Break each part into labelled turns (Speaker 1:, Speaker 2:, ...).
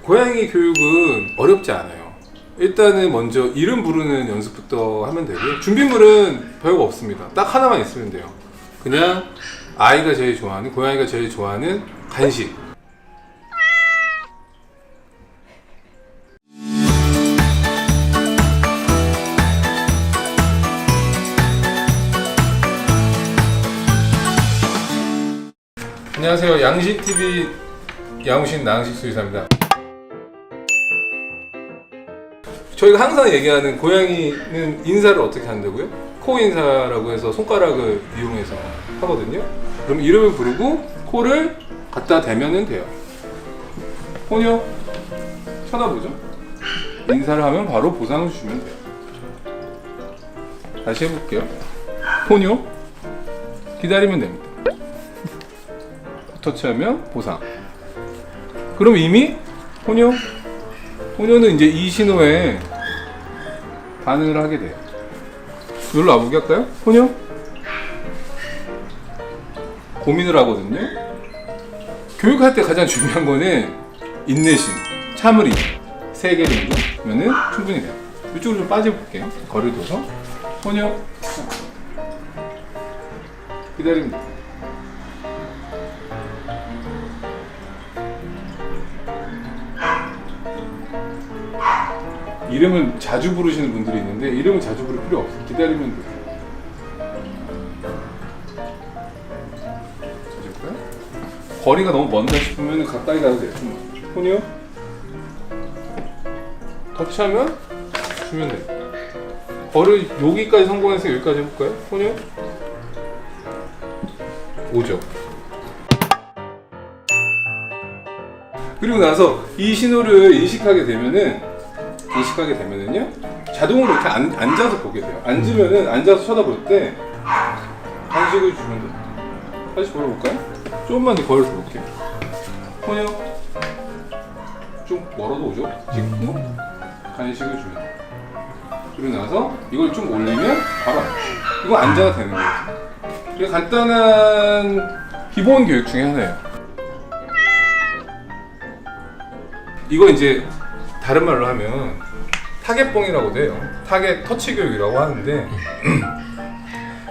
Speaker 1: 고양이 교육은 어렵지 않아요. 일단은 먼저 이름 부르는 연습부터 하면 되고요. 준비물은 별거 없습니다. 딱 하나만 있으면 돼요. 그냥 아이가 제일 좋아하는, 고양이가 제일 좋아하는 간식. 안녕하세요. 양식TV 양우신 나항식 수의사입니다. 저희가 항상 얘기하는 고양이는 인사를 어떻게 한다고요? 코 인사라고 해서 손가락을 이용해서 하거든요. 그럼 이름을 부르고 코를 갖다 대면 돼요. 포뇨 쳐다보죠? 인사를 하면 바로 보상을 주면 돼요. 다시 해볼게요. 포뇨 기다리면 됩니다. 터치하면 보상. 그럼 이미 포뇨는 이제 이 신호에 반응을 하게 돼요. 여기로 와보게 할까요? 포뇨 고민을 하거든요. 교육할 때 가장 중요한 거는 인내심, 참을이 3개 정도면은 충분히 돼요. 이쪽으로 좀 빠져볼게요. 거리를 둬서 포뇨 기다리면 돼요. 이름을 자주 부르시는 분들이 있는데 이름을 자주 부를 필요 없어요. 기다리면 돼요. 찾을까요? 거리가 너무 먼다 싶으면 가까이 가도 돼요. 포뇨 터치하면 주면 돼요. 거리 여기까지 성공해서 여기까지 해볼까요? 포뇨 5점. 그리고 나서 이 신호를 인식하게 되면은요 자동으로 이렇게 앉아서 보게 돼요. 앉으면은 앉아서 쳐다볼 때 간식을 주면 돼요. 다시 걸어볼까요? 조금만 더 걸어서 볼게요. 포뇨 좀 멀어도 오죠? 찍고 간식을 주면 돼요. 그리고 나서 이걸 좀 올리면 바로 앉아요. 이거 앉아야 되는 거예요. 이게 간단한 기본 교육 중에 하나예요. 이거 이제 다른 말로 하면 타겟봉이라고 돼요. 타겟 터치 교육이라고 하는데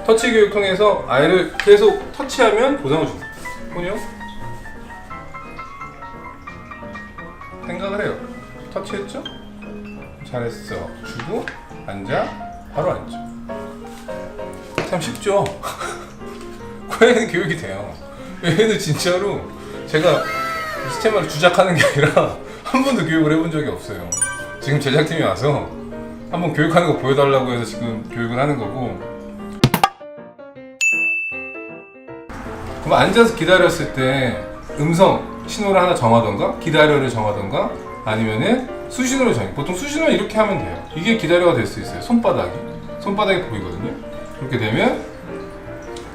Speaker 1: 터치 교육 통해서 아이를 계속 터치하면 보상을 줍니다. 포뇨 생각을 해요. 터치했죠? 잘했어. 주고 앉아. 바로 앉죠. 참 쉽죠? 고양이는 교육이 돼요. 얘는 진짜로 제가 시스템을 주작하는 게 아니라 한 번도 교육을 해본 적이 없어요. 지금 제작팀이 와서 한번 교육하는 거 보여달라고 해서 지금 교육을 하는 거고. 그럼 앉아서 기다렸을 때 음성 신호를 하나 정하던가 기다려를 정하던가 아니면은 수신호를 정해. 보통 수신호는 이렇게 하면 돼요. 이게 기다려가 될 수 있어요. 손바닥이 보이거든요. 그렇게 되면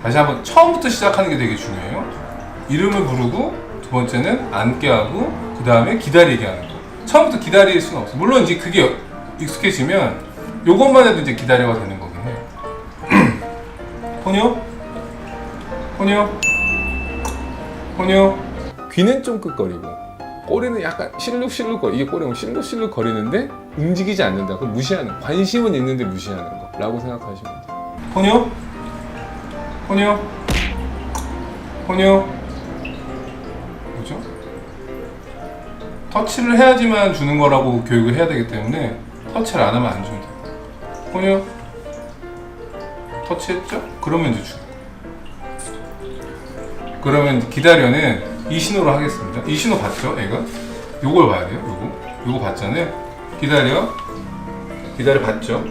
Speaker 1: 다시 한번 처음부터 시작하는 게 되게 중요해요. 이름을 부르고 두 번째는 앉게 하고 그 다음에 기다리게 하는 거. 처음부터 기다릴 수는 없어요. 물론 이제 그게 익숙해지면 요것만 해도 이제 기다려가 되는 거긴 해요. 포뇨 귀는 좀 끄덕거리고 꼬리는 약간 실룩실룩거리. 이게 꼬리가 실룩실룩 거리는데 움직이지 않는다. 그럼 무시하는 거. 관심은 있는데 무시하는 거 라고 생각하시면 돼요. 포뇨 뭐죠? 터치를 해야지만 주는 거라고 교육을 해야 되기 때문에 터치를 안 하면 안 주면 돼요. 포뇨 터치했죠? 그러면 이제 주는 거예요. 그러면 기다려는 이 신호로 하겠습니다. 이 신호 봤죠? 애가? 요걸 봐야 돼요. 요거 봤잖아요. 기다려 봤죠?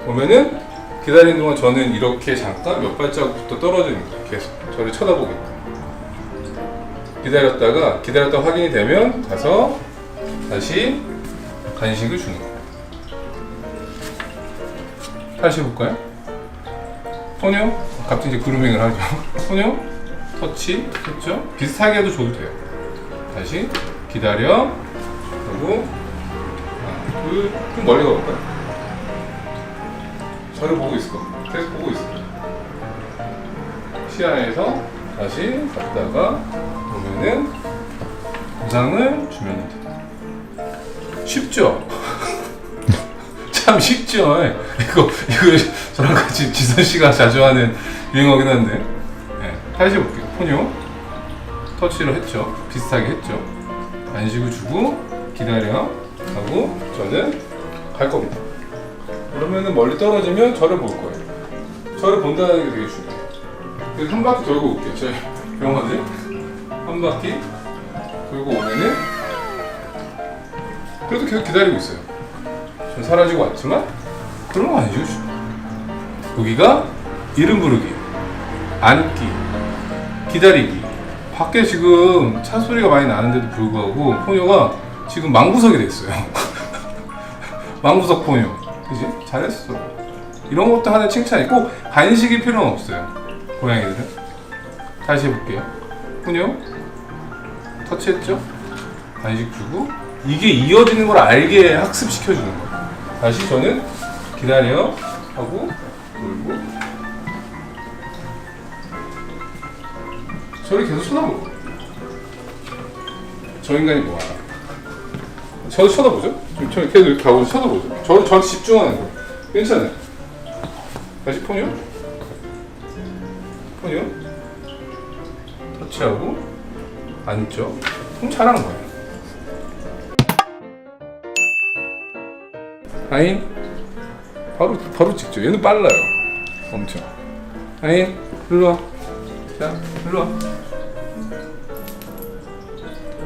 Speaker 1: 보면은 기다리는 동안 저는 이렇게 잠깐 몇 발자국부터 떨어지는 거예요. 계속 저를 쳐다보겠다. 기다렸다가 확인이 되면 가서 다시 간식을 주는 거예요. 다시 해볼까요? 포뇨 갑자기 이제 그루밍을 하죠. 포뇨 터치 했죠? 비슷하게 해도 줘도 돼요. 다시 기다려. 그리고 좀 멀리 가볼까요? 저를 보고 있을 겁니다. 계속 보고 있어요. 시야에서 다시 갔다가 보면은 보상을 주면 돼요. 쉽죠? 참 쉽죠? 이거 저랑 같이 지선 씨가 자주 하는 유행어긴 한데. 네, 다시 해볼게요. 포뇨. 터치를 했죠. 비슷하게 했죠. 안식을 주고 기다려 하고 저는 갈 겁니다. 그러면은 멀리 떨어지면 저를 볼 거예요. 저를 본다는 게 되게 중요해요. 그래서 한 바퀴 돌고 올게요. 저희 병원을 한 바퀴 돌고 오면은 그래도 계속 기다리고 있어요. 전 사라지고 왔지만 그런 거 아니죠. 여기가 이름 부르기, 앉기, 기다리기. 밖에 지금 차 소리가 많이 나는데도 불구하고 포뇨가 지금 망구석이 됐어요. 망구석 포뇨. 그지? 잘했어. 이런 것도 하는 칭찬이 꼭 간식일 필요는 없어요. 고양이들은. 다시 해볼게요. 포뇨. 터치했죠? 간식 주고 이게 이어지는 걸 알게 학습시켜주는 거예요. 다시 저는 기다려 하고 놀고 저를 계속 쳐다보고 저 인간이 뭐야? 저를 쳐다보죠? 저 계속 이렇게 가고 쳐다보죠? 저한테 집중하는 거예요. 괜찮아요. 다시 포뇨 포뇨 터치하고 앉죠? 그럼 잘하는 거예요. 아인 바로 찍죠. 얘는 빨라요. 엄청. 아인 일로 와. 자 일로 와.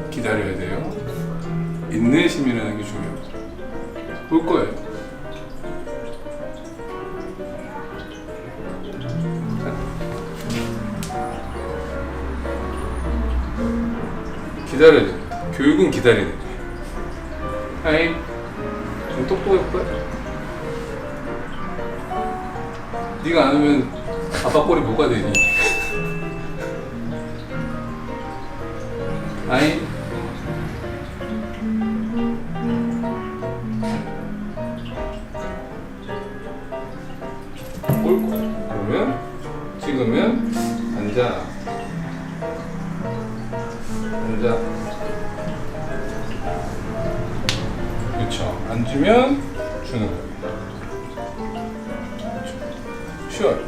Speaker 1: 기다려야 돼요. 인내심이라는 게 중요해요. 올 거예요. 자. 기다려야 됩니다. 교육은 기다려야 됩니다. 아인 좀 똑똑할 거야? 네가 안 오면 아빠 꼴이 뭐가 되니? 아이 올 거야. 그러면 찍으면 앉아 그렇죠. 앉으면 주는 거예요. 그렇죠. 쉬어요.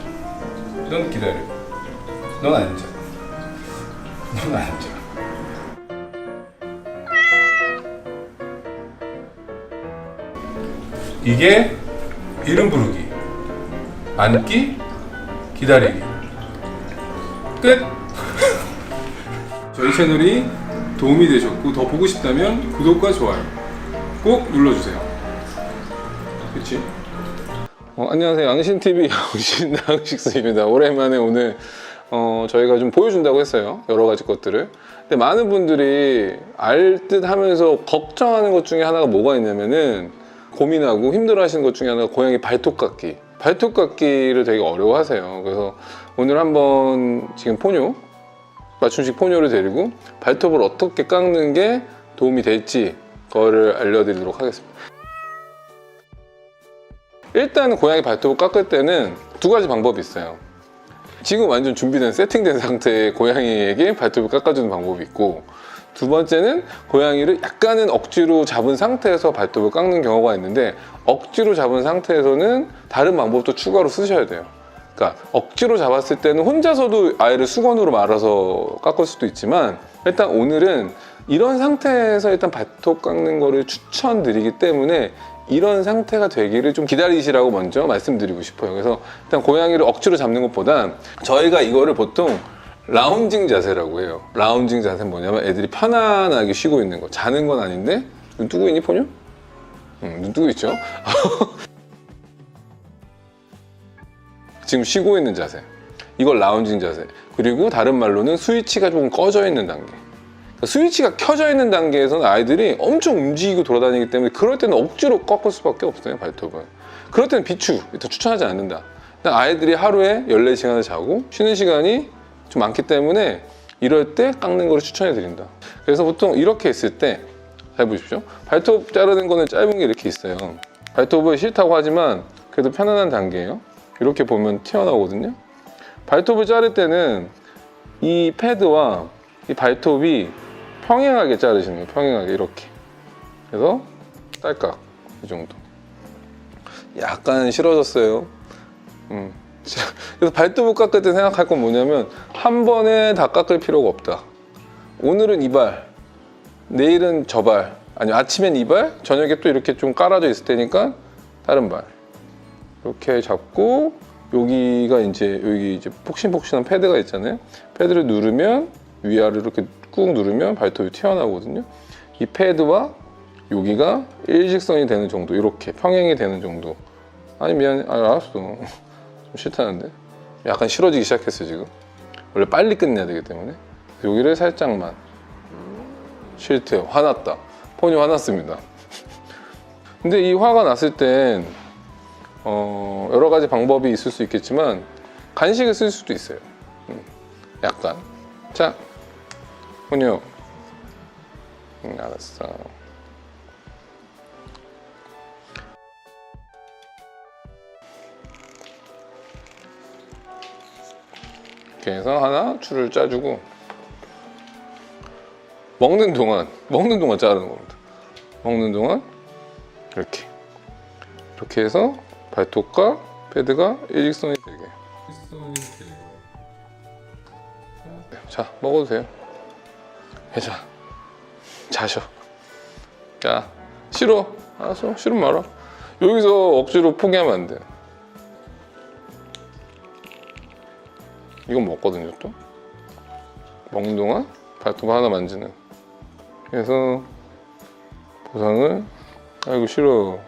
Speaker 1: 넌 기다려. 넌 앉아. 넌 앉아. 이게 이름 부르기, 앉기, 기다리기. 끝! 저희 채널이 도움이 되셨고 더 보고 싶다면 구독과 좋아요 꼭 눌러주세요. 그치? 안녕하세요. 양신TV 양식스입니다. 오랜만에 오늘 저희가 좀 보여준다고 했어요. 여러 가지 것들을. 근데 많은 분들이 알 듯 하면서 걱정하는 것 중에 하나가 뭐가 있냐면은 고민하고 힘들어 하시는 것 중에 하나가 고양이 발톱 깎기. 발톱 깎기를 되게 어려워하세요. 그래서 오늘 한번 지금 포뇨, 맞춤식 포뇨를 데리고 발톱을 어떻게 깎는 게 도움이 될지 그거를 알려드리도록 하겠습니다. 일단 고양이 발톱을 깎을 때는 두 가지 방법이 있어요. 지금 완전 준비된 세팅된 상태의 고양이에게 발톱을 깎아주는 방법이 있고, 두 번째는 고양이를 약간은 억지로 잡은 상태에서 발톱을 깎는 경우가 있는데, 억지로 잡은 상태에서는 다른 방법도 추가로 쓰셔야 돼요. 그러니까 억지로 잡았을 때는 혼자서도 아이를 수건으로 말아서 깎을 수도 있지만, 일단 오늘은 이런 상태에서 일단 발톱 깎는 거를 추천드리기 때문에 이런 상태가 되기를 좀 기다리시라고 먼저 말씀드리고 싶어요. 그래서 일단 고양이를 억지로 잡는 것보다 저희가 이거를 보통 라운징 자세라고 해요. 라운징 자세는 뭐냐면 애들이 편안하게 쉬고 있는 거. 자는 건 아닌데 눈 뜨고 있니 포뇨? 눈 뜨고 있죠. 지금 쉬고 있는 자세. 이걸 라운징 자세. 그리고 다른 말로는 스위치가 조금 꺼져 있는 단계. 스위치가 켜져 있는 단계에서는 아이들이 엄청 움직이고 돌아다니기 때문에 그럴 때는 억지로 꺾을 수밖에 없어요, 발톱을. 그럴 때는 비추, 일단 추천하지 않는다. 아이들이 하루에 14시간을 자고 쉬는 시간이 좀 많기 때문에 이럴 때 깎는 거를 추천해 드린다. 그래서 보통 이렇게 있을 때, 잘 보십시오. 발톱 자르는 거는 짧은 게 이렇게 있어요. 발톱을 싫다고 하지만 그래도 편안한 단계예요. 이렇게 보면 튀어나오거든요. 발톱을 자를 때는 이 패드와 이 발톱이 평행하게 자르시는 거예요. 평행하게 이렇게. 그래서
Speaker 2: 딸깍 이 정도. 약간 싫어졌어요. 그래서 발톱을 깎을 때 생각할 건 뭐냐면 한 번에 다 깎을 필요가 없다. 오늘은 이발, 내일은 저발, 아니면 아침엔 이발, 저녁에 또 이렇게 좀 깔아져 있을 테니까 다른 발. 이렇게 잡고 여기가 이제 여기 이제 폭신폭신한 패드가 있잖아요. 패드를 누르면 위아래로 이렇게 꾹 누르면 발톱이 튀어나오거든요. 이 패드와 여기가 일직선이 되는 정도, 이렇게 평행이 되는 정도. 아니 미안해, 알았어. 좀 싫다는데. 약간 싫어지기 시작했어 지금. 원래 빨리 끝내야 되기 때문에. 여기를 살짝만. 싫대요. 화났다. 폰이 화났습니다. 근데 이 화가 났을 땐 여러 가지 방법이 있을 수 있겠지만 간식을 쓸 수도 있어요. 약간. 자, 폰이요. 알았어. 이렇게 해서 하나 줄을 짜주고 먹는 동안 자르는 겁니다. 먹는 동안 이렇게 해서 발톱과 패드가 일직선이 되게. 자, 먹어도 돼요. 자, 자셔. 야, 싫어. 알았어. 싫으면 말아. 여기서 억지로 포기하면 안 돼. 이건 먹거든요, 또. 먹는 동안 발톱 하나 만지는. 그래서 보상을, 아이고 싫어.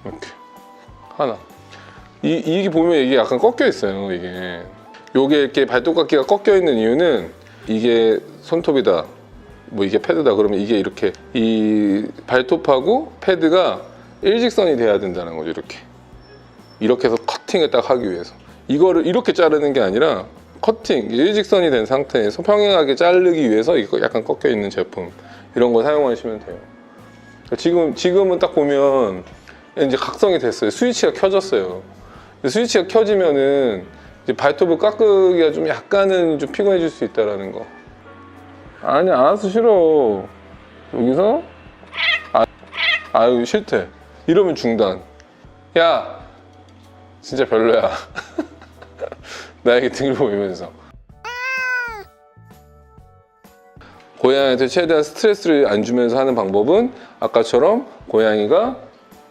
Speaker 2: 이렇게 하나. 이게 보면 이게 약간 꺾여 있어요. 요게 이렇게 발톱깎이가 꺾여 있는 이유는 이게 손톱이다, 뭐 이게 패드다 그러면 이게 이렇게 이 발톱하고 패드가 일직선이 돼야 된다는 거죠. 이렇게 해서 커팅을 딱 하기 위해서 이거를 이렇게 자르는 게 아니라 커팅, 일직선이 된 상태에서 평행하게 자르기 위해서 이거 약간 꺾여 있는 제품, 이런 거 사용하시면 돼요. 지금은 딱 보면 이제 각성이 됐어요. 스위치가 켜졌어요. 스위치가 켜지면은 이제 발톱을 깎기가 좀 약간은 좀 피곤해질 수 있다라는 거. 아니, 알았어, 싫어. 여기서 아유 싫대. 이러면 중단. 야, 진짜 별로야. 나에게 등을 보이면서. 고양이한테 최대한 스트레스를 안 주면서 하는 방법은 아까처럼 고양이가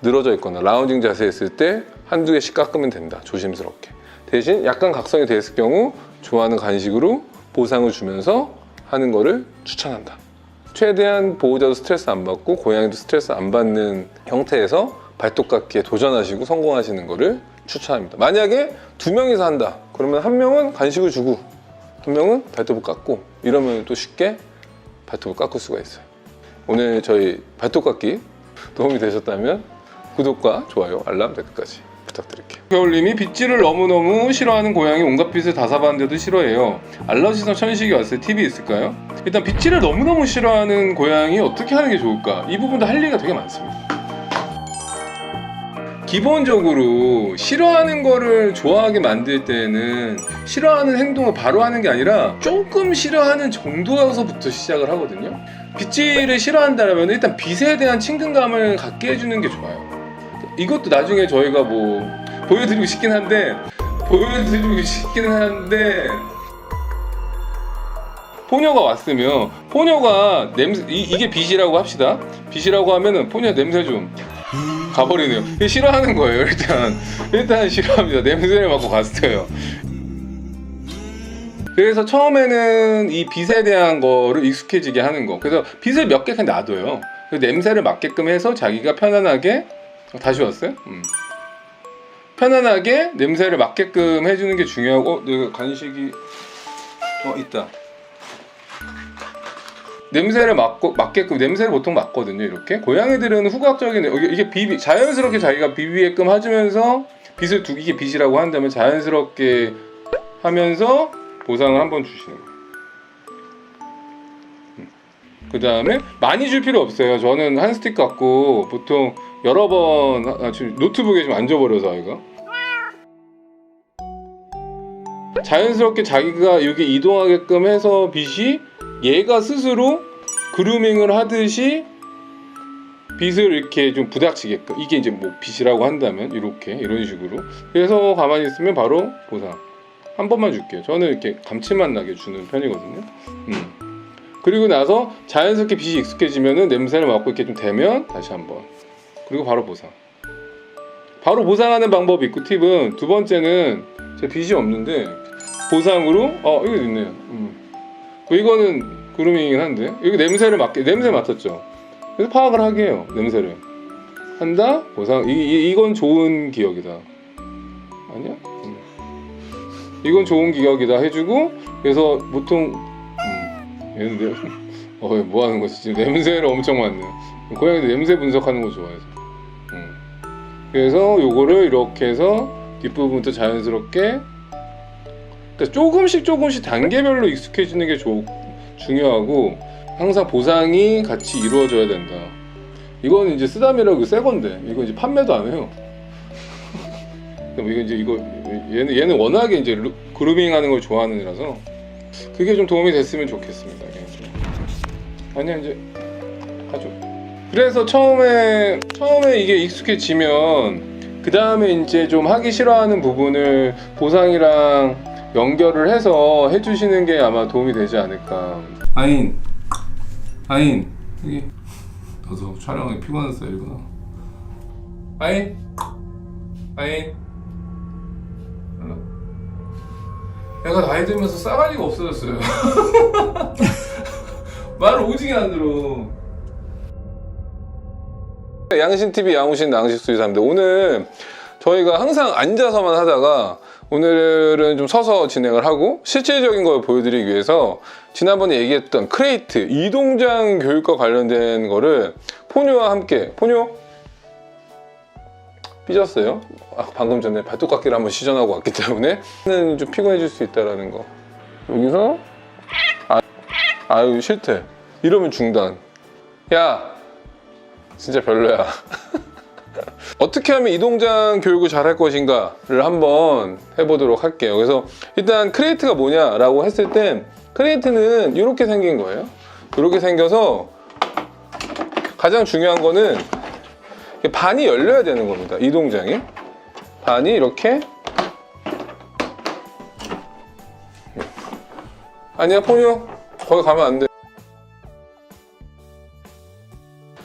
Speaker 2: 늘어져 있거나 라운징 자세에 있을 때 한두 개씩 깎으면 된다. 조심스럽게. 대신 약간 각성이 됐을 경우 좋아하는 간식으로 보상을 주면서 하는 거를 추천한다. 최대한 보호자도 스트레스 안 받고 고양이도 스트레스 안 받는 형태에서 발톱 깎기에 도전하시고 성공하시는 거를 추천합니다. 만약에 두 명이서 한다 그러면 한 명은 간식을 주고 한 명은 발톱을 깎고, 이러면 또 쉽게 발톱을 깎을 수가 있어요. 오늘 저희 발톱 깎기 도움이 되셨다면 구독과 좋아요, 알람, 댓글까지 부탁드릴게요. 겨울님이 빗질을 너무너무 싫어하는 고양이, 온갖 빗을 다 사봤는데도 싫어해요. 알러지성 천식이 왔을 때 팁이 있을까요? 일단 빗질을 너무너무 싫어하는 고양이 어떻게 하는 게 좋을까? 이 부분도 할 얘기가 되게 많습니다. 기본적으로 싫어하는 거를 좋아하게 만들 때는 싫어하는 행동을 바로 하는 게 아니라 조금 싫어하는 정도에서부터 시작을 하거든요. 빗질을 싫어한다면 일단 빗에 대한 친근감을 갖게 해주는 게 좋아요. 이것도 나중에 저희가 뭐 보여드리고 싶긴 한데 포녀가 왔으면 포녀가 냄새, 이게 빗이라고 합시다. 빗이라고 하면은 포녀 냄새 좀 가버리네요. 싫어하는 거예요. 일단 싫어합니다. 냄새를 맡고 갔어요. 그래서 처음에는 이 빗에 대한 거를 익숙해지게 하는 거. 그래서 빗을 몇 개 그냥 놔둬요. 냄새를 맡게끔 해서 자기가 편안하게, 다시 왔어요? 편안하게 냄새를 맡게끔 해주는 게 중요하고. 내가 간식이 있다. 냄새를 맡게끔, 냄새를 보통 맡거든요. 이렇게 고양이들은 후각적인, 이게 자연스럽게 자기가 비비게끔 해주면서 빗을 이게 빗이라고 한다면 자연스럽게 하면서 보상을 한번 주시는 거예요. 그 다음에 많이 줄 필요 없어요. 저는 한 스틱 갖고 보통 여러 번, 지금 노트북에 좀 앉아버려서 아이가 자연스럽게 자기가 여기 이동하게끔 해서 빗이 얘가 스스로
Speaker 1: 그루밍을 하듯이 빗을 이렇게 좀 부닥치게끔, 이게 이제 뭐 빗이라고 한다면 이렇게 이런 식으로. 그래서 가만히 있으면 바로 보상. 한 번만 줄게요. 저는 이렇게 감칠맛 나게 주는 편이거든요. 그리고 나서 자연스럽게 빗이 익숙해지면은 냄새를 맡고 이렇게 좀 대면 다시 한번. 그리고 바로 보상. 바로 보상하는 방법이 있고, 팁은 두 번째는 제 빗이 없는데 보상으로 이거 있네요. 이거는 그루밍이긴 한데 여기 냄새를 맡게, 냄새 맡았죠. 그래서 파악을 하게 해요. 냄새를 한다. 보상. 이건 좋은 기억이다. 아니야? 이건 좋은 기억이다 해주고, 그래서 보통 얘는 뭐 하는 거지? 지금 냄새를 엄청 맡네요. 고양이들 냄새 분석하는 거 좋아해서. 그래서 요거를 이렇게 해서 뒷부분부터 자연스럽게, 그러니까 조금씩 단계별로 익숙해지는 게 중요하고, 항상 보상이 같이 이루어져야 된다. 이건 이제 쓰다미라고 새 건데 이거 이제 판매도 안 해요. 얘는 워낙에 이제 그루밍하는 걸 좋아하는 애라서 그게 좀 도움이 됐으면 좋겠습니다. 아니야, 이제 가죠. 그래서 처음에 이게 익숙해지면 그 다음에 이제 좀 하기 싫어하는 부분을 보상이랑 연결을 해서 해주시는 게 아마 도움이 되지 않을까. 아인 여기 너도 촬영에 피곤했어 이구나. 아인 얘가 나이 들면서 싸가지가 없어졌어요. 말을 오지게 안 들어.
Speaker 2: 양신TV 양우신 낭식수의사입니다. 오늘 저희가 항상 앉아서만 하다가 오늘은 좀 서서 진행을 하고 실질적인 걸 보여드리기 위해서 지난번에 얘기했던 크레이트 이동장 교육과 관련된 거를 포뇨와 함께, 포뇨 삐졌어요. 방금 전에 발톱깎이를 한번 시전하고 왔기 때문에 좀 피곤해질 수 있다는 거. 여기서 아유 싫대 이러면 중단. 야 진짜 별로야. 어떻게 하면 이동장 교육을 잘 할 것인가를 한번 해보도록 할게요. 그래서 일단 크레이트가 뭐냐라고 했을 땐 크레이트는 이렇게 생긴 거예요. 이렇게 생겨서 가장 중요한 거는 반이 열려야 되는 겁니다. 이동장이 반이 이렇게. 아니야 포뇨 거기 가면 안 돼.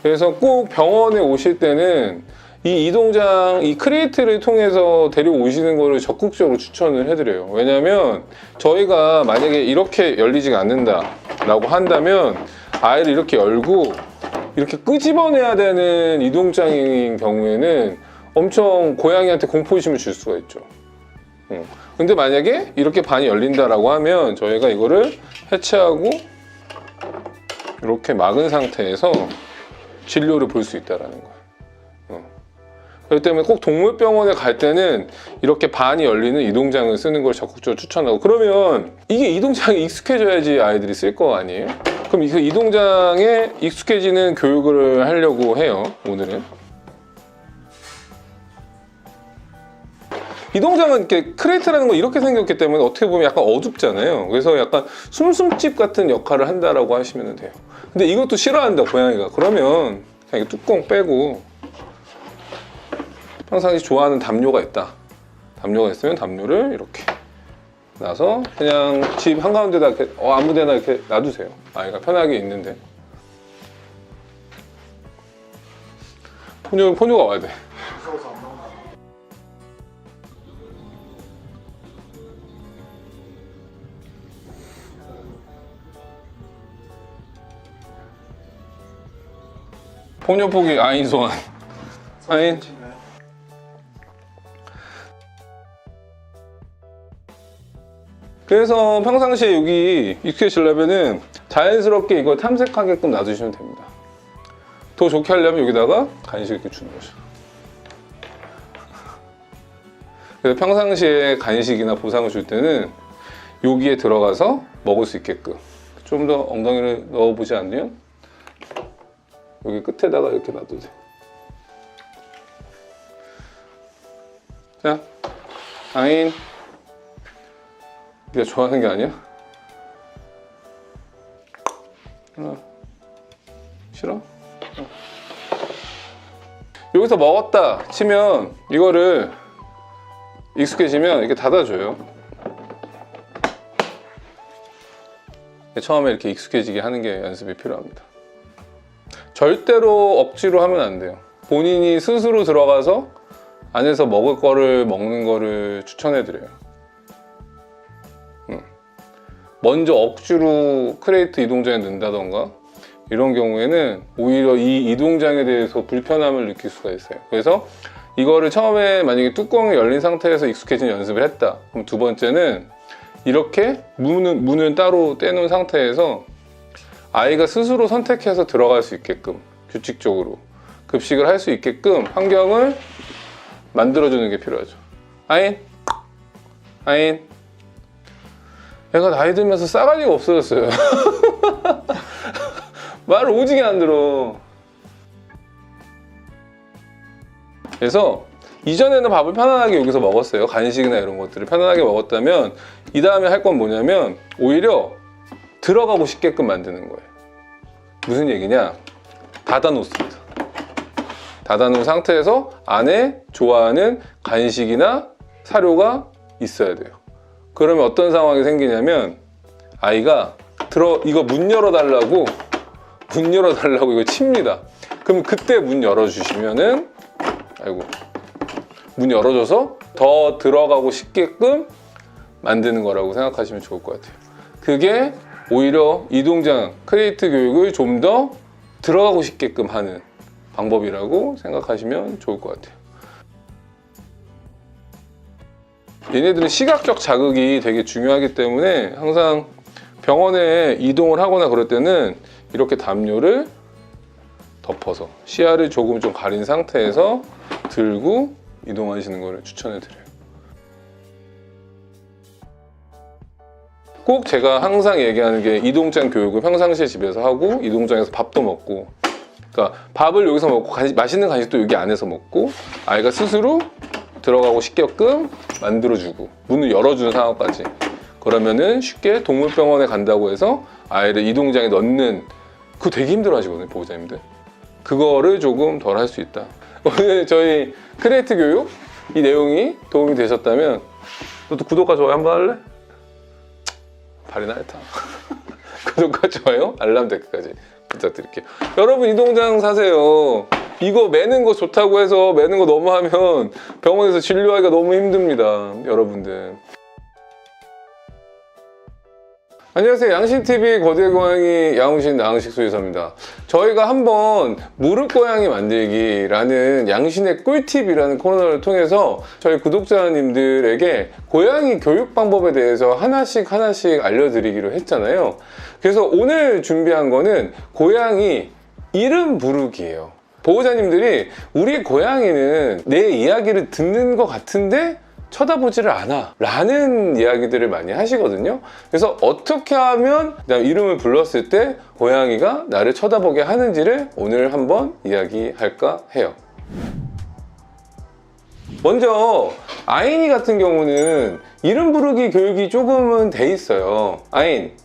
Speaker 2: 그래서 꼭 병원에 오실 때는 이 이동장, 이 크레이트를 통해서 데려오시는 거를 적극적으로 추천을 해드려요. 왜냐면 저희가 만약에 이렇게 열리지가 않는다 라고 한다면 아이를 이렇게 열고 이렇게 끄집어내야 되는 이동장인 경우에는 엄청 고양이한테 공포심을 줄 수가 있죠. 근데 만약에 이렇게 반이 열린다라고 하면 저희가 이거를 해체하고 이렇게 막은 상태에서 진료를 볼 수 있다는 거예요. 그렇기 때문에 꼭 동물병원에 갈 때는 이렇게 반이 열리는 이동장을 쓰는 걸 적극적으로 추천하고, 그러면 이게 이동장에 익숙해져야지 아이들이 쓸 거 아니에요? 그럼 이 이동장에 익숙해지는 교육을 하려고 해요, 오늘은. 이동장은 이렇게 크레이트라는 건 이렇게 생겼기 때문에 어떻게 보면 약간 어둡잖아요. 그래서 약간 숨숨집 같은 역할을 한다라고 하시면 돼요. 근데 이것도 싫어한다, 고양이가. 그러면 그냥 뚜껑 빼고, 평상시 좋아하는 담요가 있다. 담요가 있으면 담요를 이렇게 놔서 그냥 집 한가운데다 이렇게 아무데나 이렇게 놔두세요. 아이가 편하게 있는데. 포뇨가 와야 돼. 포뇨 포기 아인 소환. 아인. 그래서 평상시에 여기 익숙해지려면은 자연스럽게 이걸 탐색하게끔 놔두시면 됩니다. 더 좋게 하려면 여기다가 간식 이렇게 주는 거죠. 그래서 평상시에 간식이나 보상을 줄 때는 여기에 들어가서 먹을 수 있게끔 좀 더 엉덩이를 넣어보지 않으면 여기 끝에다가 이렇게 놔두세요. 자, 아인. 네가 좋아하는 게 아니야? 하나, 싫어? 여기서 먹었다 치면 이거를 익숙해지면 이렇게 닫아줘요. 처음에 이렇게 익숙해지게 하는 게 연습이 필요합니다. 절대로 억지로 하면 안 돼요. 본인이 스스로 들어가서 안에서 먹을 거를 먹는 거를 추천해드려요. 먼저 억지로 크레이트 이동장에 넣는다던가 이런 경우에는 오히려 이 이동장에 대해서 불편함을 느낄 수가 있어요. 그래서 이거를 처음에 만약에 뚜껑이 열린 상태에서 익숙해진 연습을 했다. 그럼 두 번째는 이렇게 문을 따로 떼놓은 상태에서 아이가 스스로 선택해서 들어갈 수 있게끔 규칙적으로 급식을 할 수 있게끔 환경을 만들어주는 게 필요하죠. 아인, 애가 나이 들면서 싸가지가 없어졌어요. 말을 오지게 안 들어. 그래서 이전에는 밥을 편안하게 여기서 먹었어요. 간식이나 이런 것들을 편안하게 먹었다면 이 다음에 할 건 뭐냐면 오히려 들어가고 싶게끔 만드는 거예요. 무슨 얘기냐? 닫아놓습니다. 닫아놓은 상태에서 안에 좋아하는 간식이나 사료가 있어야 돼요. 그러면 어떤 상황이 생기냐면 아이가 이거 문 열어달라고 이거 칩니다. 그럼 그때 문 열어주시면은 문 열어줘서 더 들어가고 싶게끔 만드는 거라고 생각하시면 좋을 것 같아요. 그게 오히려 이동장 크레이트 교육을 좀 더 들어가고 싶게끔 하는 방법이라고 생각하시면 좋을 것 같아요. 얘네들은 시각적 자극이 되게 중요하기 때문에 항상 병원에 이동을 하거나 그럴 때는 이렇게 담요를 덮어서 시야를 조금 좀 가린 상태에서 들고 이동하시는 것을 추천해 드려요. 꼭 제가 항상 얘기하는 게 이동장 교육을 평상시에 집에서 하고 이동장에서 밥도 먹고, 그러니까 밥을 여기서 먹고 맛있는 간식도 여기 안에서 먹고 아이가 스스로 들어가고 싶게끔 만들어주고 문을 열어주는 상황까지. 그러면은 쉽게 동물병원에 간다고 해서 아이를 이동장에 넣는, 그거 되게 힘들어 하시거든요, 보호자님들. 그거를 조금 덜 할 수 있다. 오늘 저희 크레이트 교육 이 내용이 도움이 되셨다면 너도 구독과 좋아요 한번 할래? 발이나 했다. 구독과 좋아요, 알람 댓글까지 부탁드릴게요. 여러분 이동장 사세요. 이거 매는 거 좋다고 해서 매는 거 너무 하면 병원에서 진료하기가 너무 힘듭니다, 여러분들. 안녕하세요. 양신TV 거대고양이 양우신 나흥식소유사입니다. 저희가 한번 무릎 고양이 만들기라는 양신의 꿀팁이라는 코너를 통해서 저희 구독자님들에게 고양이 교육 방법에 대해서 하나씩 알려드리기로 했잖아요. 그래서 오늘 준비한 거는 고양이 이름 부르기예요. 보호자님들이 우리 고양이는 내 이야기를 듣는 것 같은데 쳐다보지를 않아 라는 이야기들을 많이 하시거든요. 그래서 어떻게 하면 내가 이름을 불렀을 때 고양이가 나를 쳐다보게 하는지를 오늘 한번 이야기할까 해요. 먼저 아인이 같은 경우는 이름 부르기 교육이 조금은 돼 있어요. 아인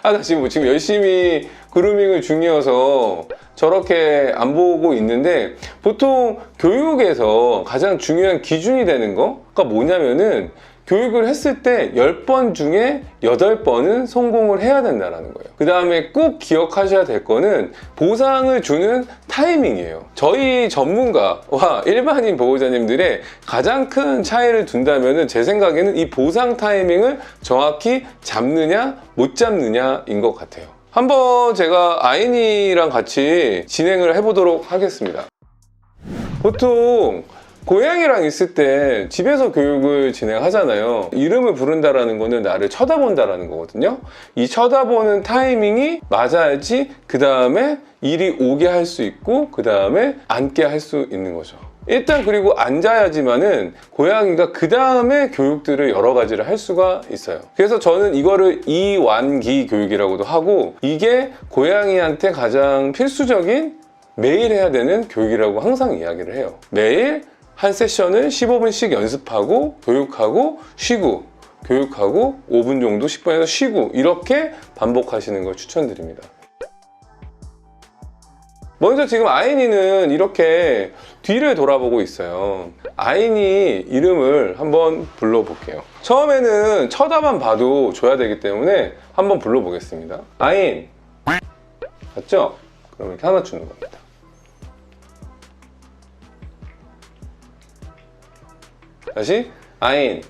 Speaker 2: 나 지금 열심히 그루밍을 중이어서 저렇게 안 보고 있는데, 보통 교육에서 가장 중요한 기준이 되는 거가 뭐냐면은 교육을 했을 때 10번 중에 8번은 성공을 해야 된다는 거예요. 그 다음에 꼭 기억하셔야 될 거는 보상을 주는 타이밍이에요. 저희 전문가와 일반인 보호자님들의 가장 큰 차이를 둔다면은 제 생각에는 이 보상 타이밍을 정확히 잡느냐 못 잡느냐인 것 같아요. 한번 제가 아인이랑 같이 진행을 해보도록 하겠습니다. 보통 고양이랑 있을 때 집에서 교육을 진행하잖아요. 이름을 부른다라는 거는 나를 쳐다본다라는 거거든요. 이 쳐다보는 타이밍이 맞아야지 그 다음에 이리 오게 할 수 있고 그 다음에 앉게 할 수 있는 거죠. 일단 그리고 앉아야지만은 고양이가 그 다음에 교육들을 여러 가지를 할 수가 있어요. 그래서 저는 이거를 이완기 교육이라고도 하고, 이게 고양이한테 가장 필수적인 매일 해야 되는 교육이라고 항상 이야기를 해요. 매일 한 세션을 15분씩 연습하고 교육하고 쉬고, 교육하고 5분 정도 10분에서 쉬고 이렇게 반복하시는 걸 추천드립니다. 먼저 지금 아인이는 이렇게 뒤를 돌아보고 있어요. 아인이 이름을 한번 불러볼게요. 처음에는 쳐다만 봐도 줘야 되기 때문에 한번 불러보겠습니다. 아인. 맞죠? 그럼 이렇게 하나 주는 겁니다. 다시 아인.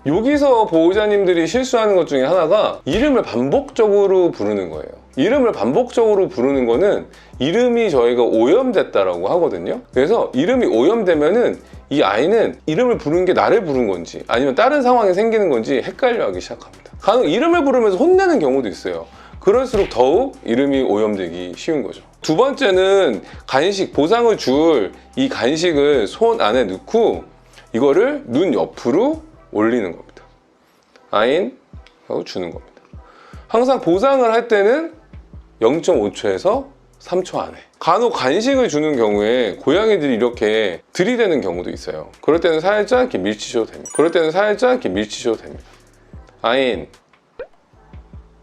Speaker 2: 여기서 보호자님들이 실수하는 것 중에 하나가 이름을 반복적으로 부르는 거예요. 이름을 반복적으로 부르는 거는 이름이 저희가 오염됐다라고 하거든요. 그래서 이름이 오염되면은 이 아이는 이름을 부르는 게 나를 부른 건지 아니면 다른 상황이 생기는 건지 헷갈려 하기 시작합니다. 간혹 이름을 부르면서 혼내는 경우도 있어요. 그럴수록 더욱 이름이 오염되기 쉬운 거죠. 두 번째는 간식, 보상을 줄 이 간식을 손 안에 넣고 이거를 눈 옆으로 올리는 겁니다. 아인 하고 주는 겁니다. 항상 보상을 할 때는 0.5초에서 3초 안에. 간혹 간식을 주는 경우에 고양이들이 이렇게 들이대는 경우도 있어요. 그럴 때는 살짝 이렇게 밀치셔도 됩니다. 그럴 때는 살짝 이렇게 밀치셔도 됩니다. 아인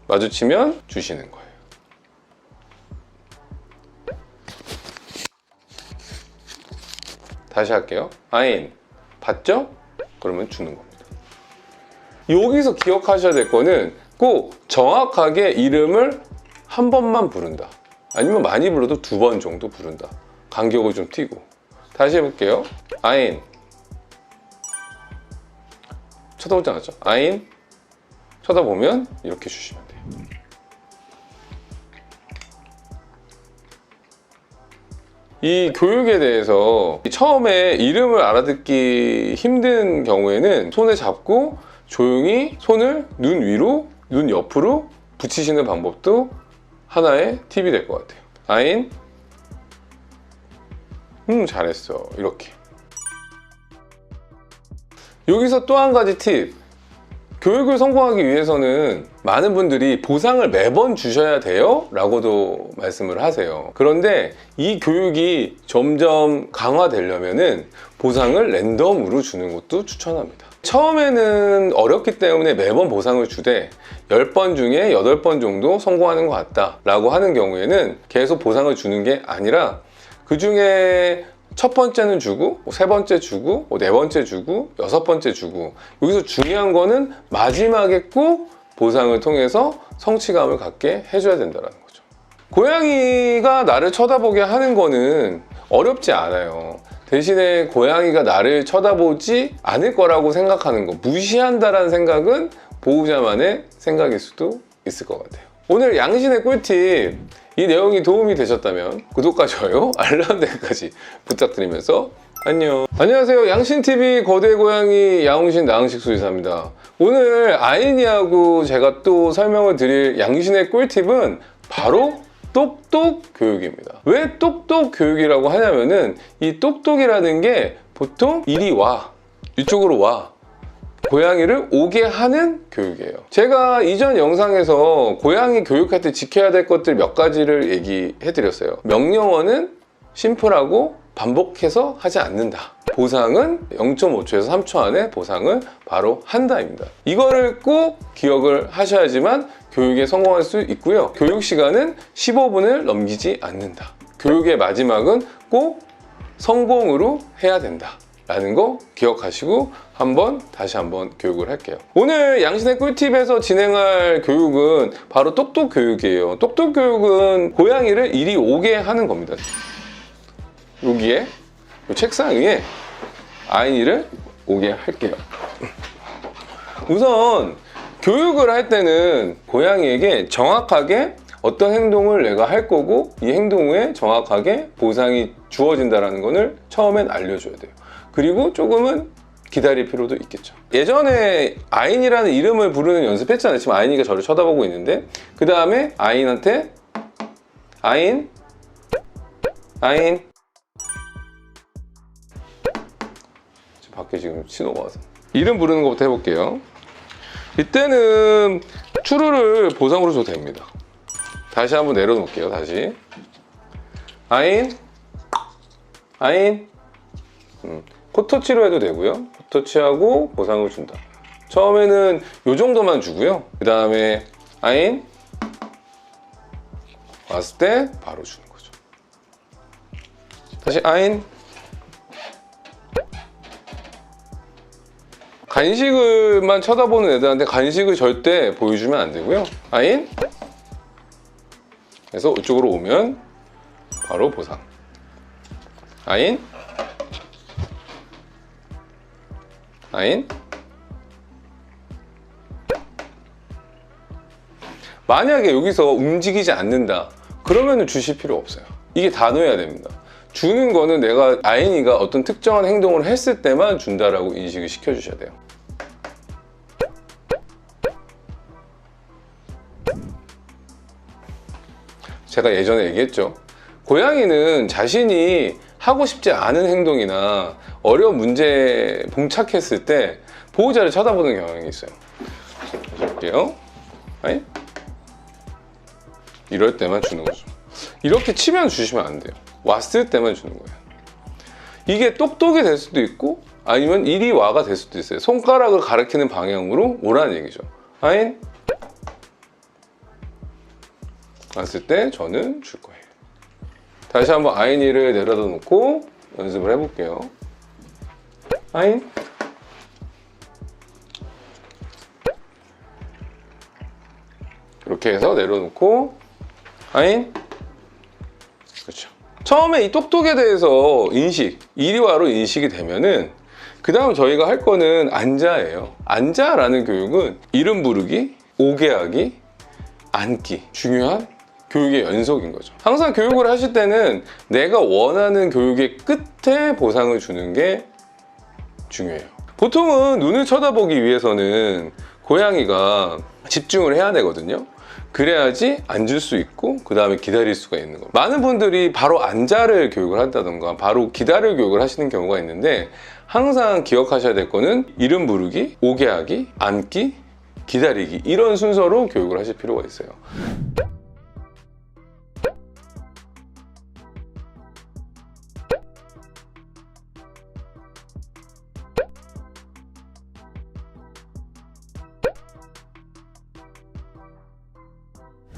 Speaker 2: 마주치면 주시는 거예요. 다시 할게요. 아인 봤죠? 그러면 주는 겁니다. 여기서 기억하셔야 될 거는 꼭 정확하게 이름을 한 번만 부른다. 아니면 많이 불러도 2번 정도 부른다. 간격을 좀 띄고. 다시 해볼게요. 아인. 쳐다보지 않았죠? 아인. 쳐다보면 이렇게 주시면 돼요. 이 교육에 대해서 처음에 이름을 알아듣기 힘든 경우에는 손에 잡고 조용히 손을 눈 위로, 눈 옆으로 붙이시는 방법도 하나의 팁이 될 것 같아요. 아인, 잘했어. 이렇게. 여기서 또 한 가지 팁. 교육을 성공하기 위해서는 많은 분들이 보상을 매번 주셔야 돼요? 라고도 말씀을 하세요. 그런데 이 교육이 점점 강화되려면은 보상을 랜덤으로 주는 것도 추천합니다. 처음에는 어렵기 때문에 매번 보상을 주되 10번 중에 8번 정도 성공하는 것 같다 라고 하는 경우에는 계속 보상을 주는 게 아니라 그 중에 첫 번째는 주고, 세 번째 주고, 네 번째 주고, 여섯 번째 주고. 여기서 중요한 거는 마지막에 꼭 보상을 통해서 성취감을 갖게 해줘야 된다는 거죠. 고양이가 나를 쳐다보게 하는 거는 어렵지 않아요. 대신에 고양이가 나를 쳐다보지 않을 거라고 생각하는 거, 무시한다라는 생각은 보호자만의 생각일 수도 있을 것 같아요. 오늘 양신의 꿀팁, 이 내용이 도움이 되셨다면 구독과 좋아요, 알람 벨까지 부탁드리면서 안녕. 안녕하세요. 양신TV 거대 고양이 양홍신 나흥식 수의사입니다. 오늘 아인이하고 제가 또 설명을 드릴 양신의 꿀팁은 바로 똑똑 교육입니다. 왜 똑똑 교육이라고 하냐면은 이 똑똑이라는 게 보통 이리 와, 이쪽으로 와, 고양이를 오게 하는 교육이에요. 제가 이전 영상에서 고양이 교육할 때 지켜야 될 것들 몇 가지를 얘기해 드렸어요. 명령어는 심플하고 반복해서 하지 않는다. 보상은 0.5초에서 3초 안에 보상을 바로 한다입니다. 이거를 꼭 기억을 하셔야지만 교육에 성공할 수 있고요. 교육 시간은 15분을 넘기지 않는다. 교육의 마지막은 꼭 성공으로 해야 된다 라는 거 기억하시고 다시 한번 교육을 할게요. 오늘 양신의 꿀팁에서 진행할 교육은 바로 똑똑 교육이에요. 똑똑 교육은 고양이를 이리 오게 하는 겁니다. 여기에 책상 위에 아이를 오게 할게요. 우선 교육을 할 때는 고양이에게 정확하게 어떤 행동을 내가 할 거고 이 행동 후에 정확하게 보상이 주어진다는 것을 처음엔 알려줘야 돼요. 그리고 조금은 기다릴 필요도 있겠죠. 예전에 아인이라는 이름을 부르는 연습했잖아요. 지금 아인이가 저를 쳐다보고 있는데 그 다음에 아인한테 아인 지금 밖에 지금 신호가 와서 이름 부르는 것부터 해볼게요. 이때는 추루를 보상으로 줘도 됩니다. 다시 한번 내려놓을게요. 다시 아인 코터치로 해도 되고요. 터치하고 보상을 준다. 처음에는 이 정도만 주고요. 그 다음에 아인 왔을 때 바로 주는 거죠. 다시 아인. 간식을만 쳐다보는 애들한테 간식을 절대 보여주면 안 되고요. 아인. 그래서 이쪽으로 오면 바로 보상. 아인. 아인. 만약에 여기서 움직이지 않는다 그러면 주실 필요 없어요. 이게 단호해야 됩니다. 주는 거는 내가 아인이가 어떤 특정한 행동을 했을 때만 준다라고 인식을 시켜주셔야 돼요. 제가 예전에 얘기했죠. 고양이는 자신이 하고 싶지 않은 행동이나 어려운 문제에 봉착했을 때 보호자를 쳐다보는 경향이 있어요. 볼게요. 아니? 이럴 때만 주는 거죠. 이렇게 치면 주시면 안 돼요. 왔을 때만 주는 거예요. 이게 똑똑이 될 수도 있고 아니면 이리 와가 될 수도 있어요. 손가락을 가리키는 방향으로 오라는 얘기죠. 아인? 왔을 때 저는 줄 거예요. 다시 한번 아인이를 내려다 놓고 연습을 해볼게요. 아인? 이렇게 해서 내려놓고 아인? 그렇죠. 처음에 이 똑똑에 대해서 이리와로 인식이 되면은 그 다음 저희가 할 거는 앉아예요. 앉아라는 교육은 이름 부르기, 오게 하기, 앉기. 중요한 교육의 연속인 거죠. 항상 교육을 하실 때는 내가 원하는 교육의 끝에 보상을 주는 게 중요해요. 보통은 눈을 쳐다보기 위해서는 고양이가 집중을 해야 되거든요. 그래야지 앉을 수 있고 그 다음에 기다릴 수가 있는 거예요. 많은 분들이 바로 앉아를 교육을 한다던가 바로 기다릴 교육을 하시는 경우가 있는데 항상 기억하셔야 될 거는 이름 부르기, 오게 하기, 앉기, 기다리기 이런 순서로 교육을 하실 필요가 있어요.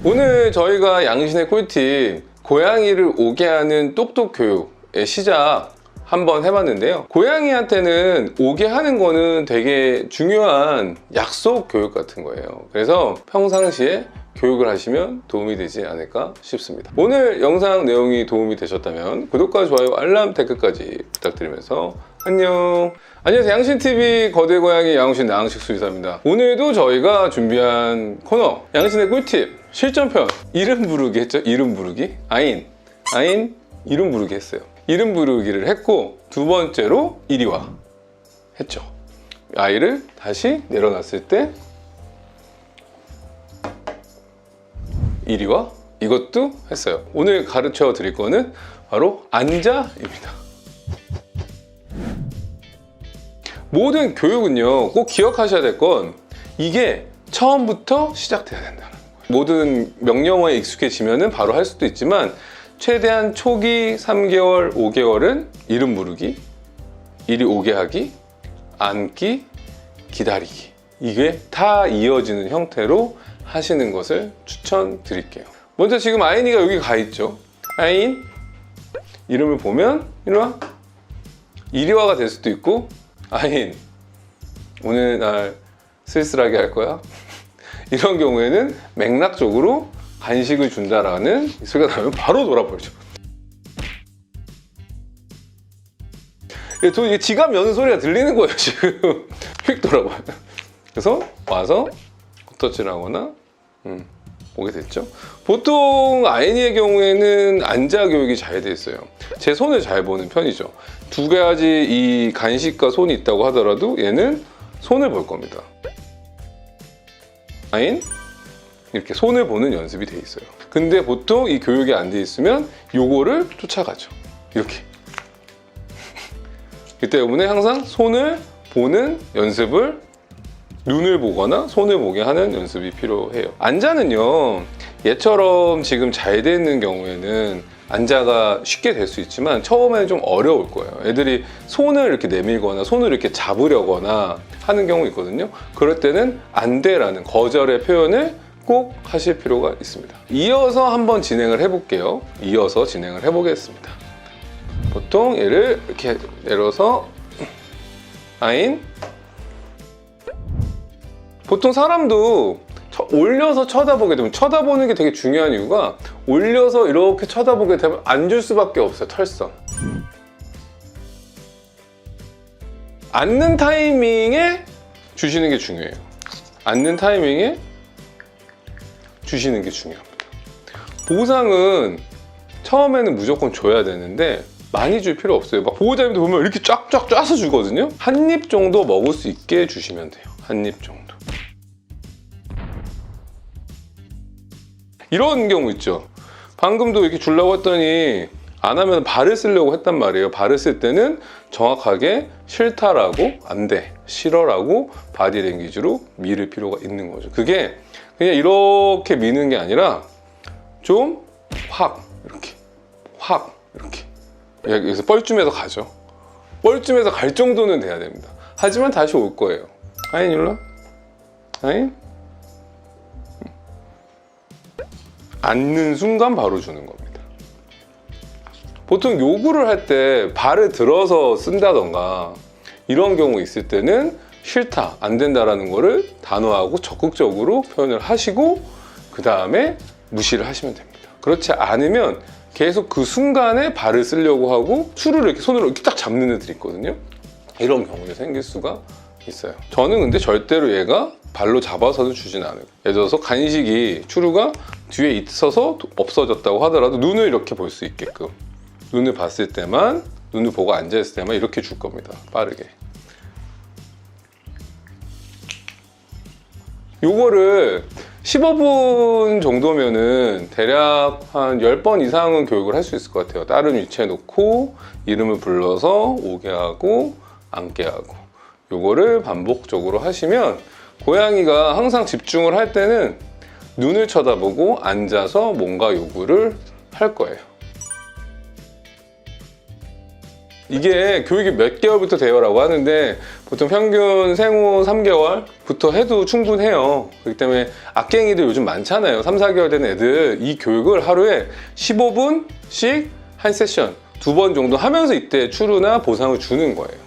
Speaker 2: 오늘 저희가 양신의 꿀팁 고양이를 오게 하는 똑똑 교육의 시작 한번 해봤는데요. 고양이한테는 오게 하는 거는 되게 중요한 약속 교육 같은 거예요. 그래서 평상시에 교육을 하시면 도움이 되지 않을까 싶습니다. 오늘 영상 내용이 도움이 되셨다면 구독과 좋아요, 알람, 댓글까지 부탁드리면서 안녕. 안녕하세요. 양신TV 거대고양이 양신 나항식 수의사입니다. 오늘도 저희가 준비한 코너 양신의 꿀팁 실전편 이름 부르기 했죠. 이름 부르기 아인 이름 부르기 했어요. 이름 부르기를 했고 두 번째로 이리 와 했죠. 아이를 다시 내려놨을 때 이리 와 이것도 했어요. 오늘 가르쳐 드릴 거는 바로 앉아입니다. 모든 교육은요 꼭 기억하셔야 될 건 이게 처음부터 시작돼야 된다는 거예요. 모든 명령어에 익숙해지면 바로 할 수도 있지만 최대한 초기 3개월, 5개월은 이름 부르기, 이리 오게 하기, 앉기, 기다리기 이게 다 이어지는 형태로 하시는 것을 추천드릴게요. 먼저 지금 아인이가 여기 가 있죠. 아인 이름을 보면 이리 와 이리와가 될 수도 있고 아인 오늘 날 쓸쓸하게 할 거야? 이런 경우에는 맥락적으로 간식을 준다라는 소리가 나면 바로 돌아버리죠. 이게 지갑 여는 소리가 들리는 거예요 지금. 휙 돌아봐요. 그래서 와서 터치를 하거나 오게 됐죠. 보통 아인이의 경우에는 앉아 교육이 잘 돼 있어요. 제 손을 잘 보는 편이죠. 두 가지 이 간식과 손이 있다고 하더라도 얘는 손을 볼 겁니다. 아인 이렇게 손을 보는 연습이 돼 있어요. 근데 보통 이 교육이 안 돼 있으면 요거를 쫓아가죠. 이렇게. 그 때문에 항상 손을 보는 연습을 눈을 보거나 손을 보게 하는 연습이 필요해요. 앉아는요 얘처럼 지금 잘 돼 있는 경우에는 안자가 쉽게 될 수 있지만 처음에는 좀 어려울 거예요. 애들이 손을 이렇게 내밀거나 손을 이렇게 잡으려거나 하는 경우 있거든요. 그럴 때는 안 돼라는 거절의 표현을 꼭 하실 필요가 있습니다. 이어서 한번 진행을 해볼게요. 이어서 진행을 해보겠습니다. 보통 얘를 이렇게 내려서 아인. 보통 사람도 올려서 쳐다보게 되면, 쳐다보는 게 되게 중요한 이유가 올려서 이렇게 쳐다보게 되면 안 줄 수밖에 없어요. 털선. 앉는 타이밍에 주시는 게 중요해요. 앉는 타이밍에 주시는 게 중요합니다. 보상은 처음에는 무조건 줘야 되는데 많이 줄 필요 없어요. 막 보호자님들 보면 이렇게 쫙쫙 짜서 주거든요. 한 입 정도 먹을 수 있게 주시면 돼요. 한 입 정도. 이런 경우 있죠. 방금도 이렇게 주려고 했더니 안 하면 발을 쓰려고 했단 말이에요. 발을 쓸 때는 정확하게 싫다라고, 안 돼, 싫어라고 바디랭귀지로 밀을 필요가 있는 거죠. 그게 그냥 이렇게 미는 게 아니라 좀 확 이렇게 여기서 뻘쭘해서 가죠. 뻘쭘해서 갈 정도는 돼야 됩니다. 하지만 다시 올 거예요. 아인 일로. 아인. 앉는 순간 바로 주는 겁니다. 보통 요구를 할 때 발을 들어서 쓴다던가 이런 경우 있을 때는 싫다, 안 된다라는 거를 단호하고 적극적으로 표현을 하시고 그 다음에 무시를 하시면 됩니다. 그렇지 않으면 계속 그 순간에 발을 쓰려고 하고 추루를 이렇게 손으로 이렇게 딱 잡는 애들이 있거든요. 이런 경우도 생길 수가 있어요. 저는 근데 절대로 얘가 발로 잡아서는 주진 않아요. 예를 들어서 간식이 추루가 뒤에 있어서 없어졌다고 하더라도 눈을 이렇게 볼 수 있게끔, 눈을 봤을 때만, 눈을 보고 앉아있을 때만 이렇게 줄 겁니다. 빠르게. 요거를 15분 정도면은 대략 한 10번 이상은 교육을 할 수 있을 것 같아요. 다른 위치에 놓고 이름을 불러서 오게 하고 앉게 하고, 요거를 반복적으로 하시면 고양이가 항상 집중을 할 때는 눈을 쳐다보고 앉아서 뭔가 요구를 할 거예요. 이게 교육이 몇 개월부터 돼요라고 하는데 보통 평균 생후 3개월부터 해도 충분해요. 그렇기 때문에 악갱이들 요즘 많잖아요. 3, 4개월 된 애들 이 교육을 하루에 15분씩 한 세션 2번 정도 하면서 이때 추루나 보상을 주는 거예요.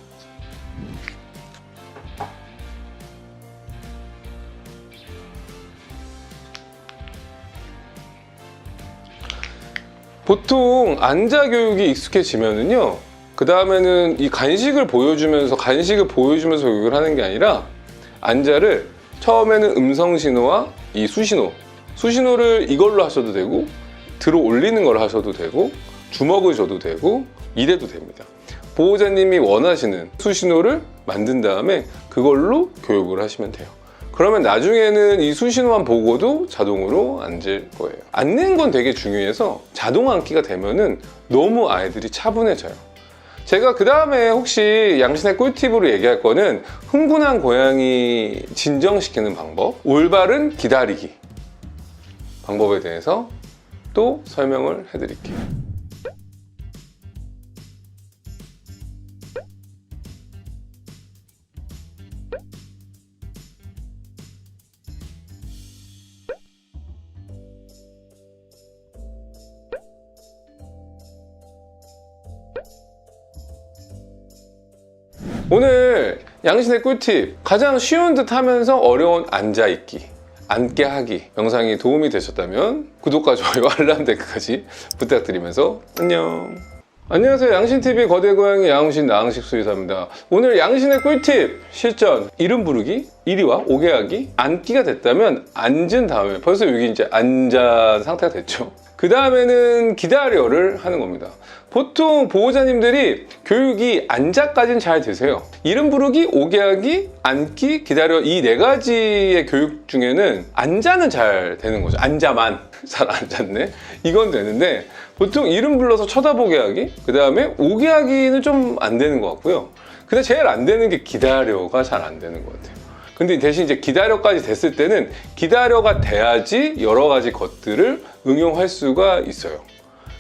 Speaker 2: 보통 앉아 교육이 익숙해지면은요, 그 다음에는 이 간식을 보여주면서 교육을 하는 게 아니라 앉아를 처음에는 음성 신호와 이 수신호를 이걸로 하셔도 되고 들어 올리는 걸 하셔도 되고 주먹을 줘도 되고 이래도 됩니다. 보호자님이 원하시는 수신호를 만든 다음에 그걸로 교육을 하시면 돼요. 그러면 나중에는 이 수신호만 보고도 자동으로 앉을 거예요. 앉는 건 되게 중요해서 자동 앉기가 되면은 너무 아이들이 차분해져요. 제가 그 다음에 혹시 양신의 꿀팁으로 얘기할 거는 흥분한 고양이 진정시키는 방법, 올바른 기다리기 방법에 대해서 또 설명을 해드릴게요. 오늘 양신의 꿀팁, 가장 쉬운 듯 하면서 어려운 앉아있기, 앉게 하기 영상이 도움이 되셨다면 구독과 좋아요, 알람 댓글까지 부탁드리면서 안녕. 안녕하세요. 양신TV 거대고양이 양신 나항식 수의사입니다. 오늘 양신의 꿀팁 실전, 이름 부르기, 이리와 오게 하기, 앉기가 됐다면 앉은 다음에 벌써 여기 이제 앉은 상태가 됐죠. 그 다음에는 기다려를 하는 겁니다. 보통 보호자님들이 교육이 앉아까지는 잘 되세요. 이름 부르기, 오게 하기, 앉기, 기다려, 이 4가지의 교육 중에는 앉아는 잘 되는 거죠. 앉아만 잘 앉았네, 이건 되는데 보통 이름 불러서 쳐다보게 하기, 그 다음에 오게 하기는 좀 안 되는 것 같고요. 근데 제일 안 되는 게 기다려가 잘 안 되는 것 같아요. 근데 대신 이제 기다려까지 됐을 때는 기다려가 돼야지 여러 가지 것들을 응용할 수가 있어요.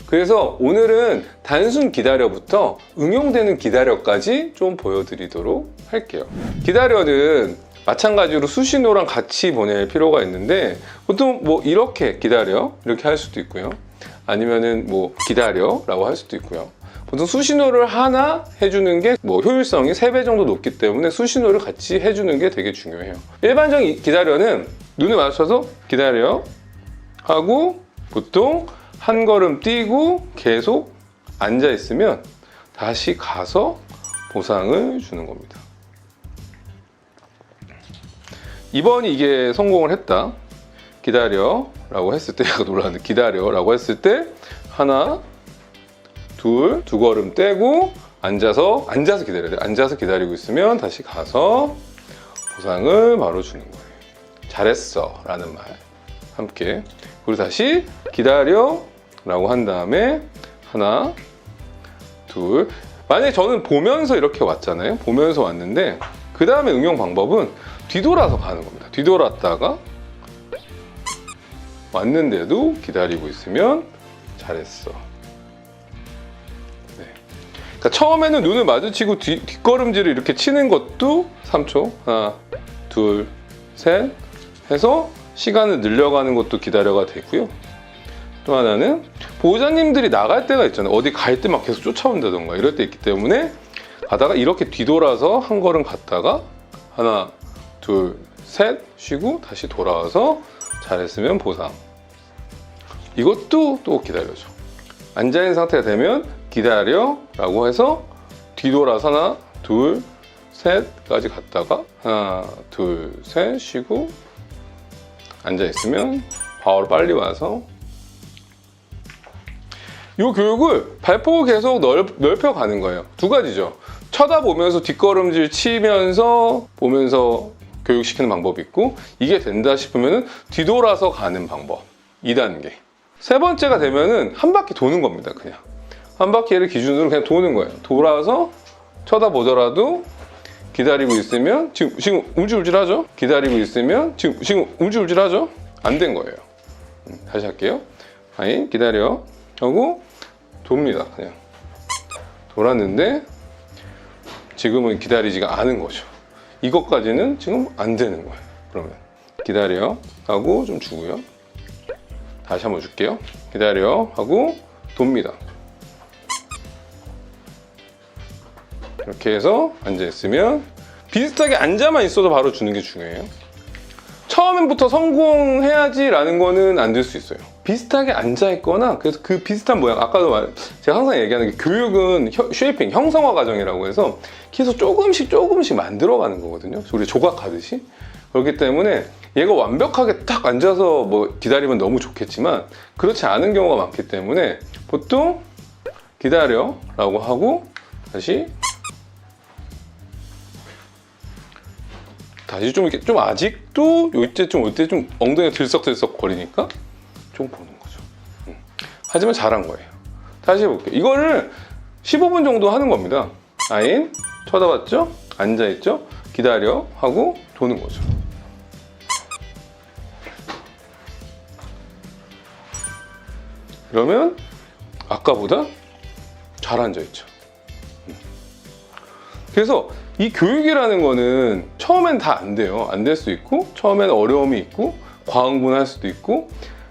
Speaker 2: 그래서 오늘은 단순 기다려부터 응용되는 기다려까지 좀 보여드리도록 할게요. 기다려는 마찬가지로 수신호랑 같이 보낼 필요가 있는데 보통 뭐 이렇게 기다려 이렇게 할 수도 있고요. 아니면은 뭐 기다려라고 할 수도 있고요. 보통 수신호를 하나 해주는 게 뭐 효율성이 3배 정도 높기 때문에 수신호를 같이 해주는 게 되게 중요해요. 일반적인 기다려는 눈을 맞춰서 기다려 하고 보통 한 걸음 뛰고 계속 앉아 있으면 다시 가서 보상을 주는 겁니다. 이번이 이게 성공을 했다. 기다려 라고 했을 때 약간 놀랐는데 기다려 라고 했을 때 하나 두 걸음 떼고 앉아서 기다려야 돼. 앉아서 기다리고 있으면 다시 가서 보상을 바로 주는 거예요. 잘했어 라는 말 함께. 그리고 다시 기다려 라고 한 다음에 하나 둘. 만약에 저는 보면서 이렇게 왔잖아요. 보면서 왔는데 그 다음에 응용 방법은 뒤돌아서 가는 겁니다. 뒤돌았다가 왔는데도 기다리고 있으면 잘했어. 네. 그러니까 처음에는 눈을 마주치고 뒷걸음질을 이렇게 치는 것도 3초. 하나, 둘, 셋 해서 시간을 늘려가는 것도 기다려가 되고요. 또 하나는 보호자님들이 나갈 때가 있잖아요. 어디 갈 때 막 계속 쫓아온다던가 이럴 때 있기 때문에 가다가 이렇게 뒤돌아서 한 걸음 갔다가 하나, 둘, 셋 쉬고 다시 돌아와서 잘했으면 보상. 이것도 또 기다려줘. 앉아있는 상태가 되면 기다려 라고 해서 뒤돌아서 하나, 둘, 셋까지 갔다가 하나, 둘, 셋 쉬고 앉아있으면 바로 빨리 와서. 이 교육을 발폭을 계속 넓혀가는 거예요. 두 가지죠. 쳐다보면서 뒷걸음질 치면서 보면서 교육시키는 방법이 있고 이게 된다 싶으면 뒤돌아서 가는 방법 2단계. 세 번째가 되면은 한 바퀴 도는 겁니다. 그냥 한 바퀴를 기준으로 그냥 도는 거예요. 돌아서 쳐다보더라도 기다리고 있으면 지금 움찔움찔하죠? 기다리고 있으면 지금 움찔움찔하죠? 안 된 거예요. 다시 할게요. 아니 기다려 하고 돕니다. 그냥 돌았는데 지금은 기다리지가 않은 거죠. 이것까지는 지금 안 되는 거예요. 그러면 기다려 하고 좀 주고요. 다시 한번 줄게요. 기다려 하고 돕니다. 이렇게 해서 앉아있으면 비슷하게 앉아만 있어도 바로 주는 게 중요해요. 처음부터 성공해야지 라는 거는 안 될 수 있어요. 비슷하게 앉아있거나 그래서 그 비슷한 모양 아까도 제가 항상 얘기하는 게 교육은 쉐이핑, 형성화 과정이라고 해서 계속 조금씩 만들어가는 거거든요. 우리 조각하듯이. 그렇기 때문에 얘가 완벽하게 딱 앉아서 뭐 기다리면 너무 좋겠지만 그렇지 않은 경우가 많기 때문에 보통 기다려 라고 하고 다시 좀 이렇게 좀 아직도 요때쯤 올 때 좀 엉덩이가 들썩들썩 거리니까 좀 보는 거죠. 하지만 잘한 거예요. 다시 해볼게요. 이거를 15분 정도 하는 겁니다. 아인 쳐다봤죠? 앉아있죠? 기다려 하고 도는 거죠. 그러면 아까보다 잘 앉아있죠. 그래서 이 교육이라는 거는 처음엔 다 안 돼요. 안 될 수 있고 처음엔 어려움이 있고 과흥분할 수도 있고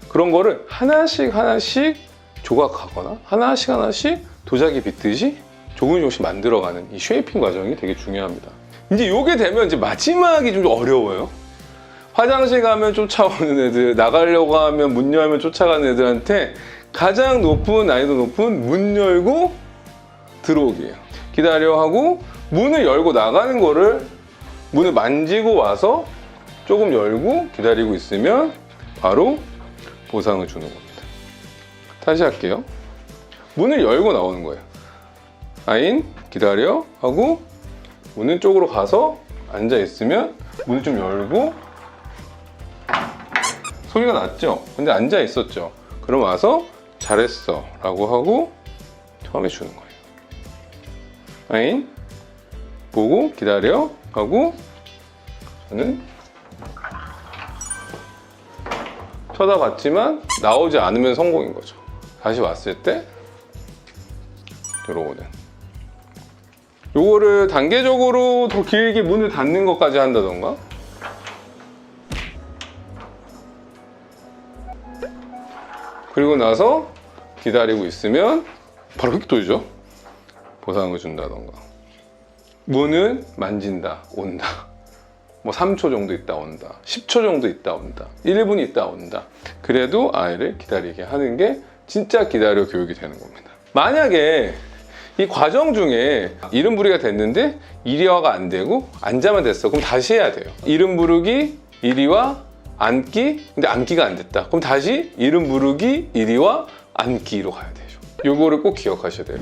Speaker 2: 그런 거를 하나씩 조각하거나 하나씩 도자기 빗듯이 조금씩 만들어가는 이 쉐이핑 과정이 되게 중요합니다. 이제 요게 되면 이제 마지막이 좀 어려워요. 화장실 가면 쫓아오는 애들, 나가려고 하면 문 열면 쫓아가는 애들한테 가장 높은 난이도 높은 문 열고 들어오기예요. 기다려 하고 문을 열고 나가는 거를 문을 만지고 와서 조금 열고 기다리고 있으면 바로 보상을 주는 겁니다. 다시 할게요. 문을 열고 나오는 거예요. 아인 기다려 하고 문은 쪽으로 가서 앉아 있으면 문을 좀 열고 소리가 났죠? 근데 앉아 있었죠? 그럼 와서 잘했어 라고 하고 처음에 주는 거예요. 아인 보고 기다려 하고 저는 쳐다봤지만 나오지 않으면 성공인 거죠. 다시 왔을 때 들어오는. 요거를 단계적으로 더 길게 문을 닫는 것까지 한다던가, 그리고 나서 기다리고 있으면 바로 휙 돌죠. 보상을 준다던가, 문을 만진다, 온다. 뭐 3초 정도 있다 온다, 10초 정도 있다 온다, 1분 있다 온다. 그래도 아이를 기다리게 하는 게 진짜 기다려 교육이 되는 겁니다. 만약에 이 과정 중에 이름 부르기가 됐는데 1위화가 안 되고 앉아만 됐어, 그럼 다시 해야 돼요. 이름 부르기 1위화 앉기, 근데 앉기가 안 됐다, 그럼 다시 이름 부르기 1위화 앉기로 가야 되죠. 요거를 꼭 기억하셔야 돼요.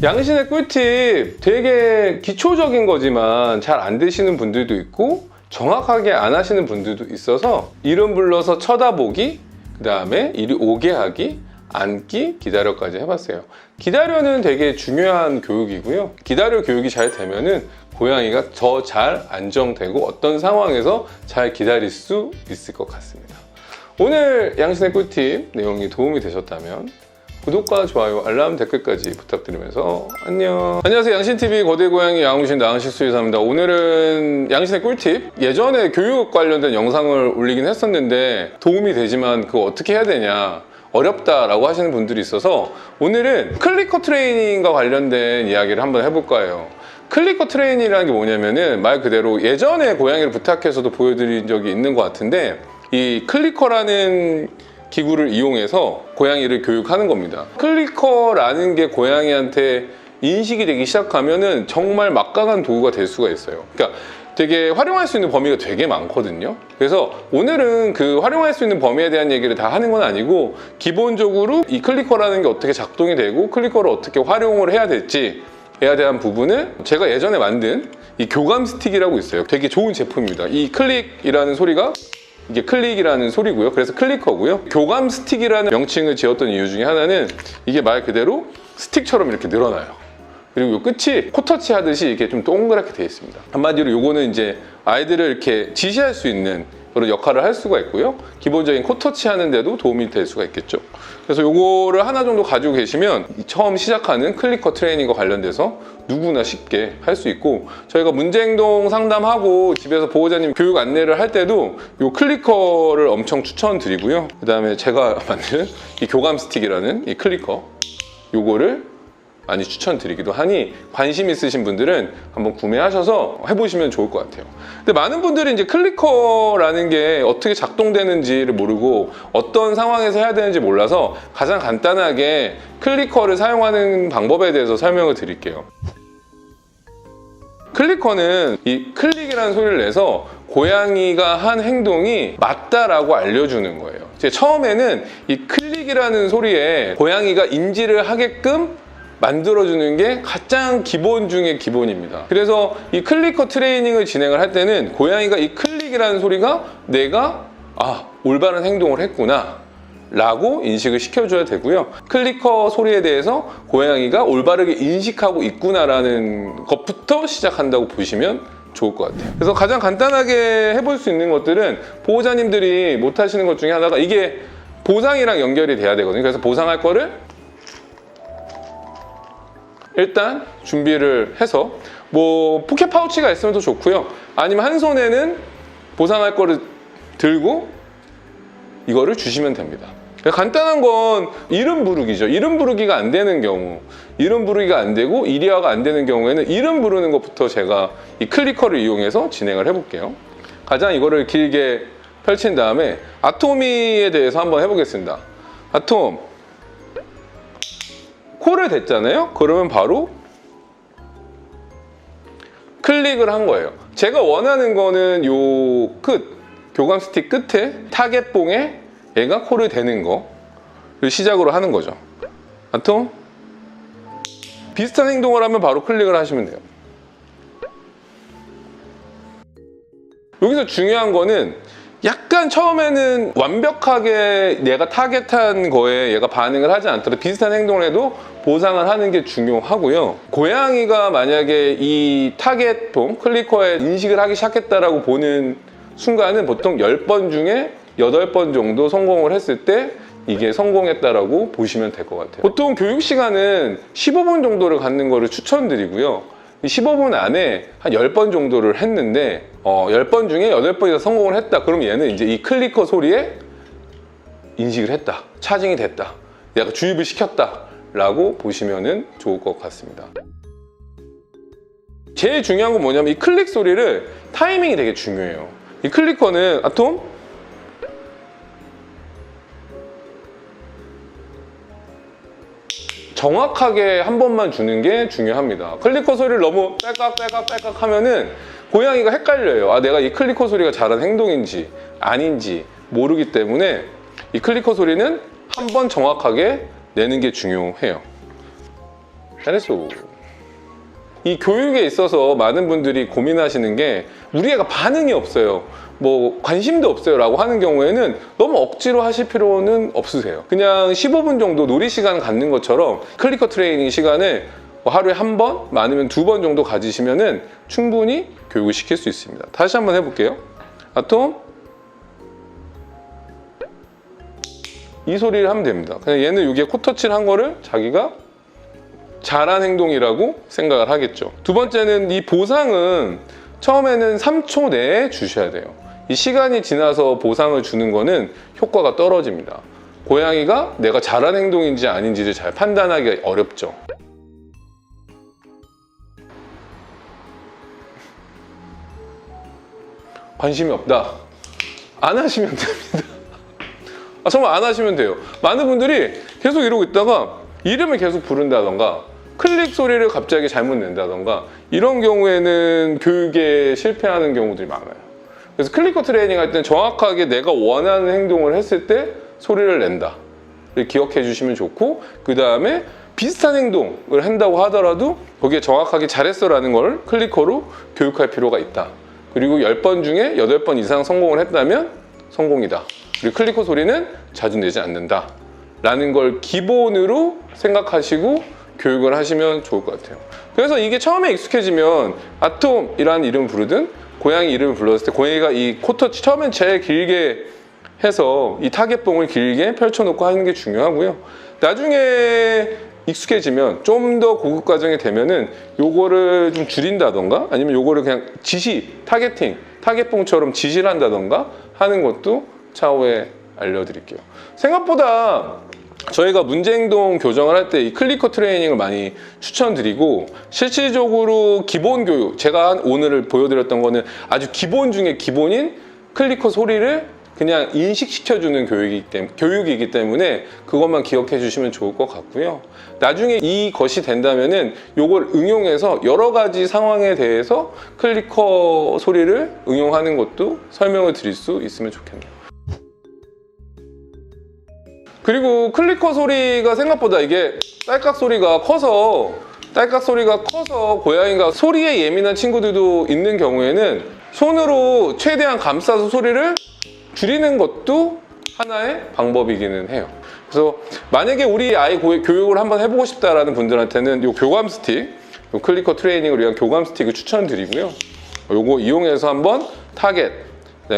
Speaker 2: 양신의 꿀팁, 되게 기초적인 거지만 잘 안 되시는 분들도 있고 정확하게 안 하시는 분들도 있어서 이름 불러서 쳐다보기, 그 다음에 이리 오게 하기, 앉기, 기다려까지 해봤어요. 기다려는 되게 중요한 교육이고요. 기다려 교육이 잘 되면은 고양이가 더 잘 안정되고 어떤 상황에서 잘 기다릴 수 있을 것 같습니다. 오늘 양신의 꿀팁 내용이 도움이 되셨다면 구독과 좋아요, 알람, 댓글까지 부탁드리면서 안녕. 안녕하세요. 양신TV 거대고양이 양우신 나은식 수의사입니다. 오늘은 양신의 꿀팁, 예전에 교육 관련된 영상을 올리긴 했었는데 도움이 되지만 그거 어떻게 해야 되냐, 어렵다라고 하시는 분들이 있어서 오늘은 클리커 트레이닝과 관련된 이야기를 한번 해볼까 해요. 클리커 트레이닝이라는 게 뭐냐면은 말 그대로 예전에 고양이를 부탁해서도 보여드린 적이 있는 것 같은데, 이 클리커라는 기구를 이용해서 고양이를 교육하는 겁니다. 클리커라는 게 고양이한테 인식이 되기 시작하면은 정말 막강한 도구가 될 수가 있어요. 그러니까 되게 활용할 수 있는 범위가 되게 많거든요. 그래서 오늘은 그 활용할 수 있는 범위에 대한 얘기를 다 하는 건 아니고, 기본적으로 이 클리커라는 게 어떻게 작동이 되고 클리커를 어떻게 활용을 해야 될지에 대한 부분을 제가 예전에 만든 이 교감 스틱이라고 있어요. 되게 좋은 제품입니다. 이 클릭이라는 소리가, 이게 클릭이라는 소리고요. 그래서 클리커고요. 교감 스틱이라는 명칭을 지었던 이유 중에 하나는 이게 말 그대로 스틱처럼 이렇게 늘어나요. 그리고 이 끝이 코터치 하듯이 이렇게 좀 동그랗게 되어 있습니다. 한마디로 요거는 이제 아이들을 이렇게 지시할 수 있는 그런 역할을 할 수가 있고요. 기본적인 코터치 하는데도 도움이 될 수가 있겠죠. 그래서 요거를 하나 정도 가지고 계시면 처음 시작하는 클리커 트레이닝과 관련돼서 누구나 쉽게 할 수 있고, 저희가 문제행동 상담하고 집에서 보호자님 교육 안내를 할 때도 요 클리커를 엄청 추천드리고요. 그 다음에 제가 만든 이 교감 스틱이라는 이 클리커, 요거를 많이 추천드리기도 하니 관심 있으신 분들은 한번 구매하셔서 해보시면 좋을 것 같아요. 근데 많은 분들이 이제 클리커라는 게 어떻게 작동되는지를 모르고 어떤 상황에서 해야 되는지 몰라서 가장 간단하게 클리커를 사용하는 방법에 대해서 설명을 드릴게요. 클리커는 이 클릭이라는 소리를 내서 고양이가 한 행동이 맞다라고 알려주는 거예요. 이제 처음에는 이 클릭이라는 소리에 고양이가 인지를 하게끔 만들어주는 게 가장 기본 중에 기본입니다. 그래서 이 클리커 트레이닝을 진행을 할 때는 고양이가 이 클릭이라는 소리가 내가 올바른 행동을 했구나 라고 인식을 시켜줘야 되고요. 클리커 소리에 대해서 고양이가 올바르게 인식하고 있구나라는 것부터 시작한다고 보시면 좋을 것 같아요. 그래서 가장 간단하게 해볼 수 있는 것들은 보호자님들이 못 하시는 것 중에 하나가, 이게 보상이랑 연결이 돼야 되거든요. 그래서 보상할 거를 일단 준비를 해서, 뭐 포켓 파우치가 있으면 더 좋고요. 아니면 한 손에는 보상할 거를 들고 이거를 주시면 됩니다. 간단한 건 이름 부르기죠. 이름 부르기가 안 되는 경우, 이름 부르기가 안 되고 1위화가 안 되는 경우에는 이름 부르는 것부터 제가 이 클리커를 이용해서 진행을 해볼게요. 가장 이거를 길게 펼친 다음에 아토미에 대해서 한번 해보겠습니다. 아톰, 코를 댔잖아요. 그러면 바로 클릭을 한 거예요. 제가 원하는 거는 요 끝, 교감 스틱 끝에 타겟봉에 얘가 코를 대는 거를 시작으로 하는 거죠. 아톰. 비슷한 행동을 하면 바로 클릭을 하시면 돼요. 여기서 중요한 거는 약간 처음에는 완벽하게 내가 타겟한 거에 얘가 반응을 하지 않더라도 비슷한 행동을 해도 보상을 하는 게 중요하고요. 고양이가 만약에 이 타겟봉, 클리커에 인식을 하기 시작했다라고 보는 순간은 보통 10번 중에 8번 정도 성공을 했을 때 이게 성공했다라고 보시면 될 것 같아요. 보통 교육 시간은 15분 정도를 갖는 거를 추천드리고요. 15분 안에 한 10번 정도를 했는데 10번 중에 8번이나 성공을 했다. 그럼 얘는 이제 이 클리커 소리에 인식을 했다. 차징이 됐다. 내가 주입을 시켰다. 라고 보시면 좋을 것 같습니다. 제일 중요한 건 뭐냐면 이 클릭 소리를 타이밍이 되게 중요해요. 이 클리커는 아톰 정확하게 한 번만 주는 게 중요합니다. 클리커 소리를 너무 딸깍 하면은 고양이가 헷갈려요. 아, 내가 이 클리커 소리가 잘한 행동인지 아닌지 모르기 때문에 이 클리커 소리는 한 번 정확하게 내는 게 중요해요. 잘했어. 이 교육에 있어서 많은 분들이 고민하시는 게 우리 애가 반응이 없어요. 뭐 관심도 없어요 라고 하는 경우에는 너무 억지로 하실 필요는 없으세요. 그냥 15분 정도 놀이 시간 갖는 것처럼 클리커 트레이닝 시간을 하루에 한 번, 많으면 2번 정도 가지시면은 충분히 교육을 시킬 수 있습니다. 다시 한번 해볼게요. 아톰. 이 소리를 하면 됩니다. 그냥 얘는 여기에 코터치를 한 거를 자기가 잘한 행동이라고 생각을 하겠죠. 두 번째는 이 보상은 처음에는 3초 내에 주셔야 돼요. 이 시간이 지나서 보상을 주는 거는 효과가 떨어집니다. 고양이가 내가 잘한 행동인지 아닌지를 잘 판단하기 어렵죠. 관심이 없다. 안 하시면 됩니다. 정말 안 하시면 돼요. 많은 분들이 계속 이러고 있다가 이름을 계속 부른다던가 클릭 소리를 갑자기 잘못 낸다던가 이런 경우에는 교육에 실패하는 경우들이 많아요. 그래서 클리커 트레이닝 할 때는 정확하게 내가 원하는 행동을 했을 때 소리를 낸다. 기억해 주시면 좋고, 그 다음에 비슷한 행동을 한다고 하더라도 거기에 정확하게 잘했어라는 걸 클리커로 교육할 필요가 있다. 그리고 10번 중에 8번 이상 성공을 했다면 성공이다. 그리고 클리커 소리는 자주 내지 않는다. 라는 걸 기본으로 생각하시고 교육을 하시면 좋을 것 같아요. 그래서 이게 처음에 익숙해지면 아톰이라는 이름을 부르든 고양이 이름을 불렀을 때 고양이가 이 코터치 처음엔 제일 길게 해서 이 타겟봉을 길게 펼쳐놓고 하는 게 중요하고요. 나중에 익숙해지면 좀 더 고급 과정이 되면은 요거를 좀 줄인다던가 아니면 요거를 그냥 지시, 타겟봉처럼 지시를 한다던가 하는 것도 차후에 알려드릴게요. 생각보다 저희가 문제행동 교정을 할 때 이 클리커 트레이닝을 많이 추천드리고, 실질적으로 기본 교육, 제가 오늘 보여드렸던 거는 아주 기본 중에 기본인 클리커 소리를 그냥 인식시켜주는 교육이기 때문에 그것만 기억해 주시면 좋을 것 같고요. 나중에 이것이 된다면은 이걸 응용해서 여러 가지 상황에 대해서 클리커 소리를 응용하는 것도 설명을 드릴 수 있으면 좋겠네요. 그리고 클리커 소리가 생각보다 이게 딸깍 소리가 커서 고양이가 소리에 예민한 친구들도 있는 경우에는 손으로 최대한 감싸서 소리를 줄이는 것도 하나의 방법이기는 해요. 그래서 만약에 우리 아이 교육을 한번 해보고 싶다라는 분들한테는 이 교감 스틱, 이 클리커 트레이닝을 위한 교감 스틱을 추천드리고요. 요거 이용해서 한번 타겟,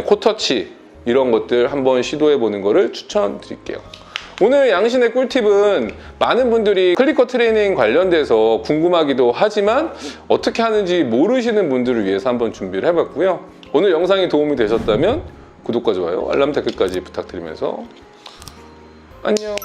Speaker 2: 코터치 이런 것들 한번 시도해 보는 거를 추천드릴게요. 오늘 양신의 꿀팁은 많은 분들이 클리커 트레이닝 관련돼서 궁금하기도 하지만 어떻게 하는지 모르시는 분들을 위해서 한번 준비를 해봤고요. 오늘 영상이 도움이 되셨다면 구독과 좋아요, 알람 댓글까지 부탁드리면서 안녕.